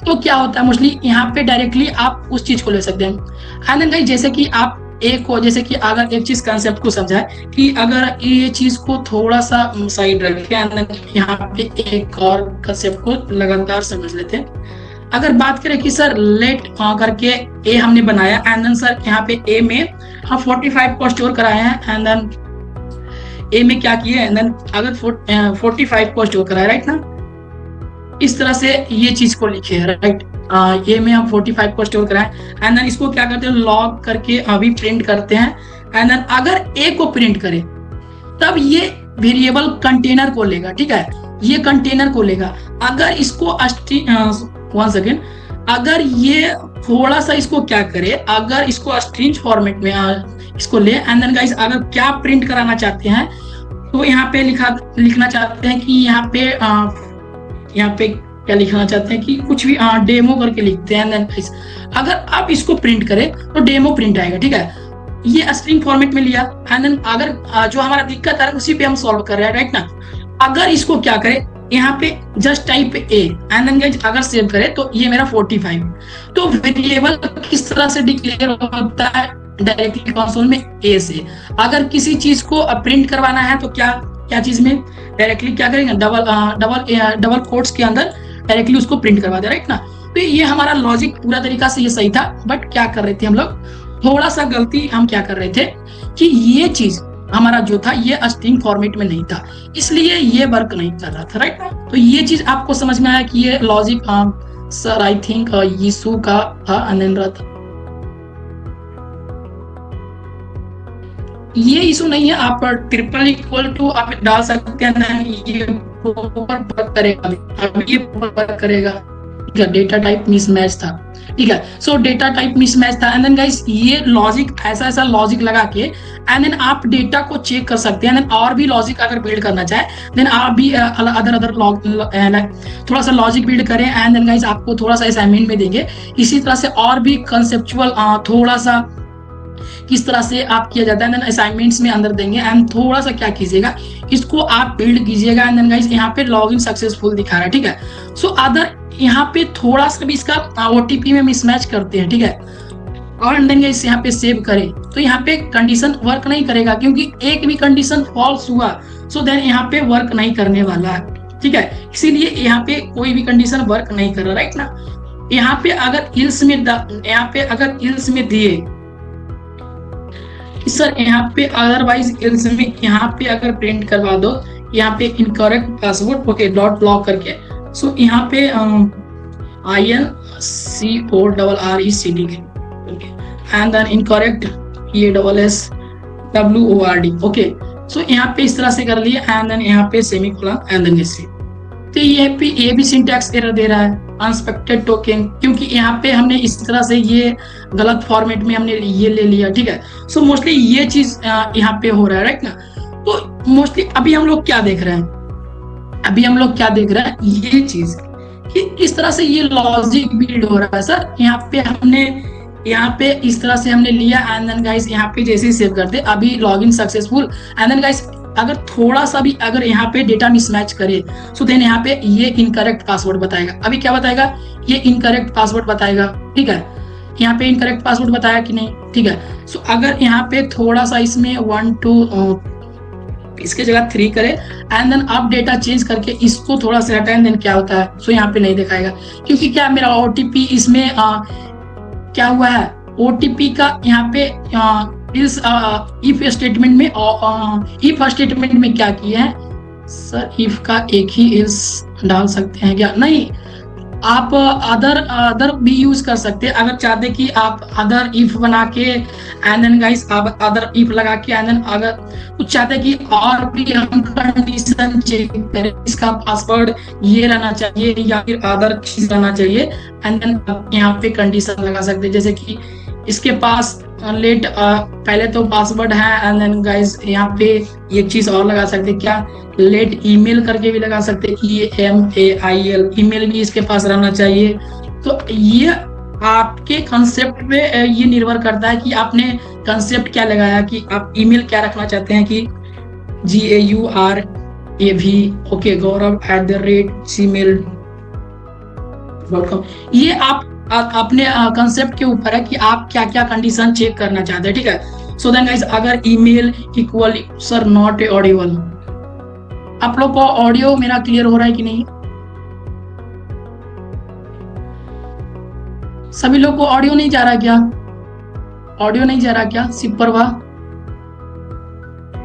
S1: तो क्या होता है मोस्टली यहाँ पे डायरेक्टली आप उस चीज को ले सकते हैं। एंड देन गाइस जैसे कि आप एक को, जैसे कि अगर एक चीज कंसेप्ट को समझाए कि अगर ये चीज को थोड़ा सा साइड रखे एंड देन यहाँ पे एक और कंसेप्ट को लगातार समझ लेते हैं। अगर बात करें कि सर लेट करके ए हमने बनाया एंड देन सर यहाँ पे ए में हम 45 को स्टोर कराए हैं एंड देन ए में क्या किए एंड देन अगर 45 को स्टोर कराया, राइट ना, इस तरह से ये चीज को लिखे है, राइट, ये में हम 45 को स्टोर कराएं एंड देन इसको क्या करते हैं लॉग करके अभी प्रिंट करते हैं एंड देन अगर ए को प्रिंट करें तब ये वेरिएबल कंटेनर को लेगा, ठीक है, ये कंटेनर को लेगा। अगर इसको 1 सेकेंड, अगर ये थोड़ा सा इसको क्या करे, अगर इसको स्ट्रिंग फॉर्मेट में इसको ले एंड देन गाइस अगर क्या प्रिंट कराना चाहते हैं तो यहाँ पे लिखना चाहते हैं कि यहाँ पे क्या लिखना चाहते हैं कि कुछ भी डेमो करके लिखते हैं। देन अगर आप इसको प्रिंट करें तो डेमो प्रिंट आएगा, ठीक है, ये स्ट्रिंग फॉर्मेट में लिया एंड देन अगर जो हमारा दिक्कत है उसी पे हम सॉल्व कर रहे हैं, राइट ना। अगर इसको क्या करें, यहाँ पे just type A and then guys अगर सेव करें तो ये मेरा 45। तो वेरिएबल किस तरह से डिक्लेयर होता है, डायरेक्टली कंसोल में ए से। अगर किसी चीज को प्रिंट करवाना है तो क्या क्या चीज में डायरेक्टली क्या करेंगे, डबल कोट्स के अंदर डायरेक्टली उसको प्रिंट करवा दे, राइट ना। तो ये हमारा लॉजिक पूरा तरीका से ये सही था, बट क्या कर रहे थे हम लोग, थोड़ा सा गलती हम क्या कर रहे थे कि ये चीज हमारा जो था ये स्ट्रिंग फॉर्मेट में नहीं था, इसलिए ये वर्क नहीं कर रहा था, राइट। तो ये चीज आपको समझ में आया कि ये लॉजिक सर आई थिंक यीशु का था अनिंद्रत, ये इशू नहीं है, आप ट्रिपल इक्वल टू आप डाल सकते हैं ना, ये वर्क करेगा, अभी ये वर्क करेगा, ठीक है। डेटा टाइप मिसमैच था, ठीक है। सो डेटा टाइप मिसमैच था, एंड देन गाइस ये लॉजिक ऐसा ऐसा लॉजिक लगा के एंड देन आप डेटा को चेक कर सकते हैं, और भी लॉजिक अगर बिल्ड करना चाहे देन आप भी अदर थोड़ा सा लॉजिक बिल्ड करें, एंड देन गाइस आपको थोड़ा सा असाइनमेंट में देंगे इसी तरह से और भी कंसेप्चुअल थोड़ा सा किस तरह से आप किया जाता है, देन असाइनमेंट्स में अंदर देंगे, एंड थोड़ा सा क्या कीजिएगा इसको आप बिल्ड कीजिएगा, एंड देन गाइस यहाँ पे लॉगिन सक्सेसफुल दिखा रहा है, ठीक है। सो अदर यहाँ पे थोड़ा सा भी इसका ओटीपी में मिसमैच करते हैं, ठीक है, और देन गाइस यहाँ पे सेव करें तो यहाँ पे कंडीशन वर्क नहीं करेगा, क्योंकि एक भी कंडीशन फॉल्स हुआ सो देन यहाँ पे वर्क नहीं करने वाला है, ठीक है। इसीलिए यहाँ पे कोई भी कंडीशन वर्क नहीं कर रहा, राइट ना। यहाँ पे अगर इल्स में दिए सर, यहाँ पे अदरवाइज इल्स में यहाँ पे अगर प्रिंट करवा दो, यहाँ पे incorrect password, okay, dot block करके, सो यहाँ पे INCORRECD and then incorrect PASSWORD, okay. So यहाँ पे इस तरह से कर लिया, एंड देन यहाँ पे सेमीकोलन एंड देन एस। तो ये भी सिंटैक्स एरर दे रहा है, अनएक्सपेक्टेड टोकन, क्योंकि यहाँ पे हमने इस तरह से ये गलत फॉर्मेट में हमने ये ले लिया, ठीक है। सो मोस्टली ये चीज यहाँ पे हो रहा है, राइट ना। तो मोस्टली अभी हम लोग क्या देख रहे हैं, ये चीज कि इस तरह से ये लॉजिक बिल्ड हो रहा है सर। यहाँ पे इस तरह से हमने लिया, एंड देन गाइस यहाँ पे जैसे ही सेव करते अभी login successful, and then guys अगर थोड़ा सा भी अगर यहाँ पे डेटा मिसमैच करे सो देन यहाँ पे ये इनकरेक्ट पासवर्ड बताएगा। अभी क्या बताएगा, ये इनकरेक्ट पासवर्ड बताएगा, ठीक है। यहाँ पे इनकरेक्ट पासवर्ड बताया कि नहीं, ठीक है। सो अगर यहाँ पे थोड़ा सा इसमें 1 2 इसके जगह 3 करे, एंड देन आप डेटा चेंज करके इसको थोड़ा सा हटाएं, देन क्या होता है, सो यहाँ पे नहीं दिखाएगा, क्योंकि क्या मेरा ओटीपी इसमें क्या हुआ है, ओटीपी का यहाँ पे इस इफ स्टेटमेंट में क्या किया है सर, इफ का एक ही इल्स डाल सकते हैं क्या, नहीं, आप अदर भी यूज कर सकते हैं अगर चाहते कि आप अदर इफ बना के, एंड देन गाइस आप अदर इफ लगा के, एंड देन अगर कुछ चाहते कि और भी हम कंडीशन चेक करें, इसका पासवर्ड ये रहना चाहिए या फिर अदर चीज रहना चाहिए, एंड देन यहाँ पे कंडीशन लगा सकते हैं, जैसे कि इसके पास लेट पहले तो पासवर्ड है, एंड देन गाइस यहाँ पे एक चीज और लगा सकते हैं, क्या लेट ईमेल करके भी लगा सकते हैं, EMAIL ईमेल भी इसके पास रहना चाहिए। तो ये आपके कंसेप्ट पे ये निर्भर करता है कि आपने कंसेप्ट क्या लगाया, कि आप ईमेल क्या रखना चाहते हैं, कि GAURAV, ओके, gaurav@gmail.com। ये आप अपने कंसेप्ट के ऊपर है कि आप क्या क्या कंडीशन चेक करना चाहते हैं, ठीक है। सो देन गाइस अगर email equal sir not Audible, आप लोग को ऑडियो मेरा क्लियर हो रहा है कि नहीं, सभी लोग को ऑडियो नहीं जा रहा क्या, सिपरवा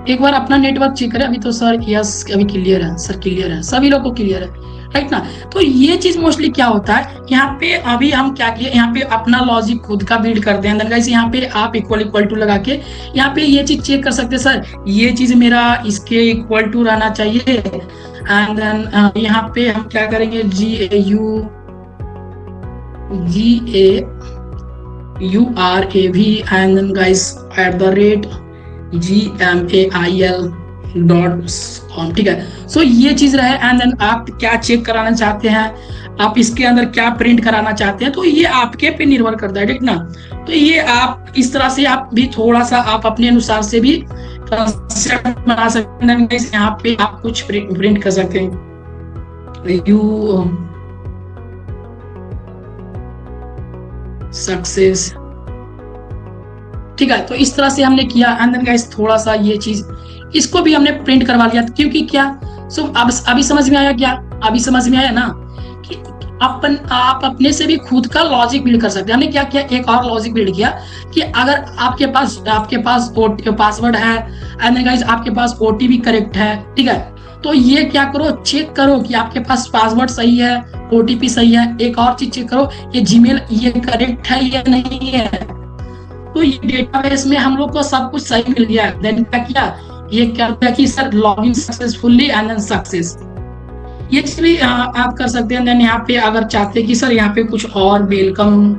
S1: एक बार अपना नेटवर्क चेक करें। अभी तो सर यस अभी क्लियर है, सर क्लियर है, सभी लोग को क्लियर है, राइट ना। तो ये चीज मोस्टली क्या होता है, यहाँ पे अभी हम क्या किए, यहाँ पे अपना लॉजिक खुद का बिल्ड करते हैं, गाइस यहाँ पे आप इक्वल टू लगा के यहाँ पे ये चीज चेक कर सकते हैं, सर ये चीज मेरा इसके इक्वल टू रहना चाहिए, एंड देन यहाँ पे हम क्या करेंगे, GAURAV and then guys @gmail.com, ठीक है। सो ये चीज रहे, एंड देन आप क्या चेक कराना चाहते हैं, आप इसके अंदर क्या प्रिंट कराना चाहते हैं, तो ये आपके पे निर्भर करता है, ठीक ना। तो ये आप इस तरह से आप भी थोड़ा सा आप अपने अनुसार से भी कंसेप्ट बना सकते हैं। यहाँ पे आप कुछ प्रिंट कर सकते हैं, सक्सेस ठीक है, तो इस तरह से हमने किया। एंड देन गाइस थोड़ा सा ये चीज इसको भी हमने प्रिंट करवा लिया, क्योंकि क्या अब अभी समझ में आया क्या? अभी समझ में आया ना कि आप अपने से भी खुद का लॉजिक बिल्ड कर सकते हैं। हमने क्या किया, एक और लॉजिक बिल्ड किया कि अगर आपके पास पासवर्ड है एंड देन गाइस आपके पास ओटीपी करेक्ट है, ठीक है, तो ये क्या करो, चेक करो कि आपके पास पासवर्ड सही है, ओटीपी सही है। एक और चीज चेक करो, ये जीमेल ये करेक्ट है या नहीं है। तो ये डेटाबेस में हम लोग को सब कुछ सही मिल गया। देन क्या किया, ये क्या किया कि sir login successfully and then success, ये चीज भी आप कर सकते हैं। देन यहाँ पे अगर चाहते हैं कि सर यहाँ पे कुछ और welcome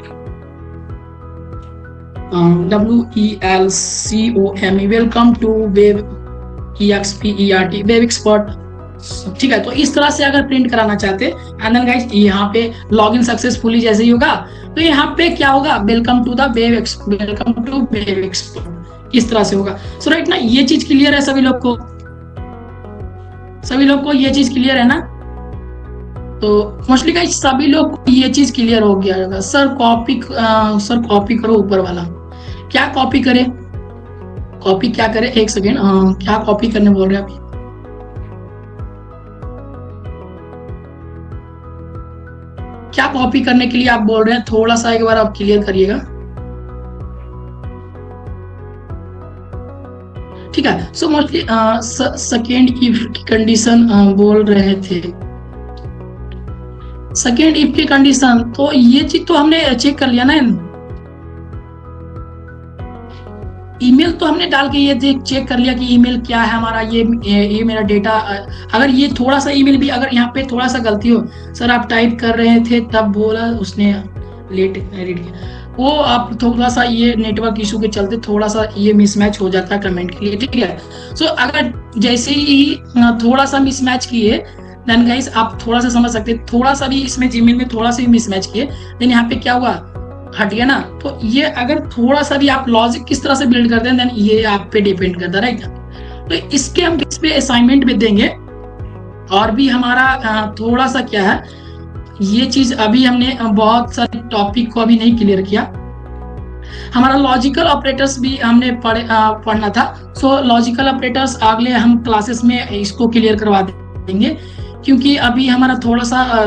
S1: WELCOME welcome to web EXPERT web expert, ठीक है, तो इस तरह से अगर प्रिंट कराना चाहते एंड देन गाइस यहाँ पे लॉगिन सक्सेसफुली जैसे ही होगा तो यहाँ पे क्या होगा, वेलकम टू वेब एक्सपर्ट, इस तरह से होगा। सो राइट ना, ये चीज क्लियर है सभी लोग को? सभी लोग को ये चीज क्लियर है ना? तो मोस्टली गाइस सभी लोग को ये चीज क्लियर हो गया होगा। सर कॉपी करो ऊपर वाला, क्या कॉपी करे? कॉपी क्या करे, एक सेकेंड, क्या कॉपी करने बोल रहे हैं अभी? क्या कॉपी करने के लिए आप बोल रहे हैं, थोड़ा सा एक बार आप क्लियर करिएगा, ठीक है। सो मोस्टली सेकेंड इफ की कंडीशन बोल रहे थे, सेकेंड इफ की कंडीशन, तो ये चीज तो हमने चेक कर लिया ना। ईमेल तो हमने डाल के ये चेक कर लिया कि ईमेल क्या है हमारा, ये मेरा डेटा। अगर ये थोड़ा सा ईमेल भी अगर यहाँ पे थोड़ा सा गलती हो, सर आप टाइप कर रहे थे तब बोला उसने लेट एडिट किया, वो आप थोड़ा सा ये नेटवर्क इशू के चलते थोड़ा सा ये मिसमैच हो जाता है कमेंट के लिए, ठीक है। सो अगर जैसे ही थोड़ा सा मिसमैच किए देन गाइस आप थोड़ा सा समझ सकते, थोड़ा सा भी इसमें जीमेल में थोड़ा सा भी मिसमैच किए देन यहाँ पे क्या हुआ, हट गया ना। तो ये अगर थोड़ा सा भी आप लॉजिक किस तरह से बिल्ड करते हैं देन ये आप पे डिपेंड करता है, राइट। तो इसके हम किस पे असाइनमेंट भी देंगे। और भी हमारा थोड़ा सा क्या है, ये चीज अभी हमने बहुत सारे टॉपिक को अभी नहीं क्लियर किया। हमारा लॉजिकल ऑपरेटर्स भी हमने पढ़ना था। सो लॉजिकल ऑपरेटर्स अगले हम क्लासेस में इसको क्लियर करवा देंगे, क्योंकि अभी हमारा थोड़ा सा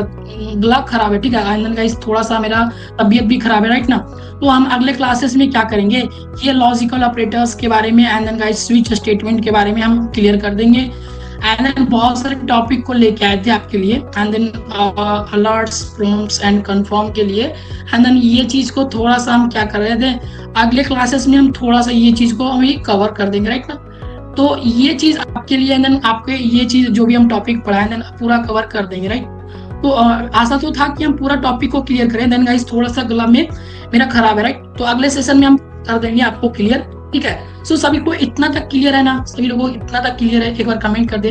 S1: गला खराब है, ठीक है। आइंदन गाइस थोड़ा सा मेरा तबीयत भी खराब है, राइट ना। तो हम अगले क्लासेस में क्या करेंगे, ये लॉजिकल ऑपरेटर्स के बारे में and then guys switch statement के बारे में हम क्लियर कर देंगे। एंड देन बहुत सारे टॉपिक को लेके आए थे आपके लिए, and then alerts, prompts and confirm के लिए। एंड देन ये चीज को थोड़ा सा हम क्या कर रहे थे, अगले क्लासेस में हम थोड़ा सा ये चीज को हम कवर कर देंगे, राइट ना। तो ये चीज आपके लिए देन आपके ये चीज जो भी हम टॉपिक पढ़ाए देन पूरा कवर कर देंगे, राइट। तो आशा तो था कि हम पूरा टॉपिक को क्लियर करें। देन गाइस थोड़ा सा गला में मेरा खराब है, राइट। तो अगले सेशन में हम कर देंगे आपको क्लियर, ठीक है। सो सभी को इतना तक क्लियर है ना? सभी लोगों को इतना तक क्लियर है, एक बार कमेंट कर दे।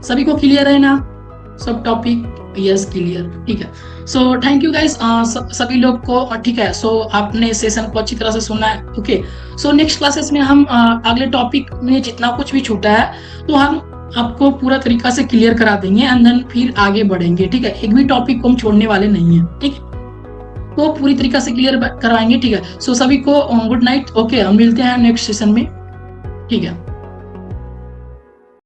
S1: सभी को क्लियर है ना सब टॉपिक? यस क्लियर, ठीक है। सो थैंक यू गाइस सभी लोग को, ठीक है। सो आपने सेशन को अच्छी तरह से सुना है, ओके। सो नेक्स्ट क्लासेस में हम अगले टॉपिक में जितना कुछ भी छूटा है तो हम आपको पूरा तरीका से क्लियर करा देंगे एंड देन फिर आगे बढ़ेंगे, ठीक है। एक भी टॉपिक को हम छोड़ने वाले नहीं है, ठीक है। तो पूरी तरीका से क्लियर करवाएंगे, ठीक है। सो सभी को गुड नाइट, ओके। हम मिलते हैं नेक्स्ट सेशन में, ठीक है।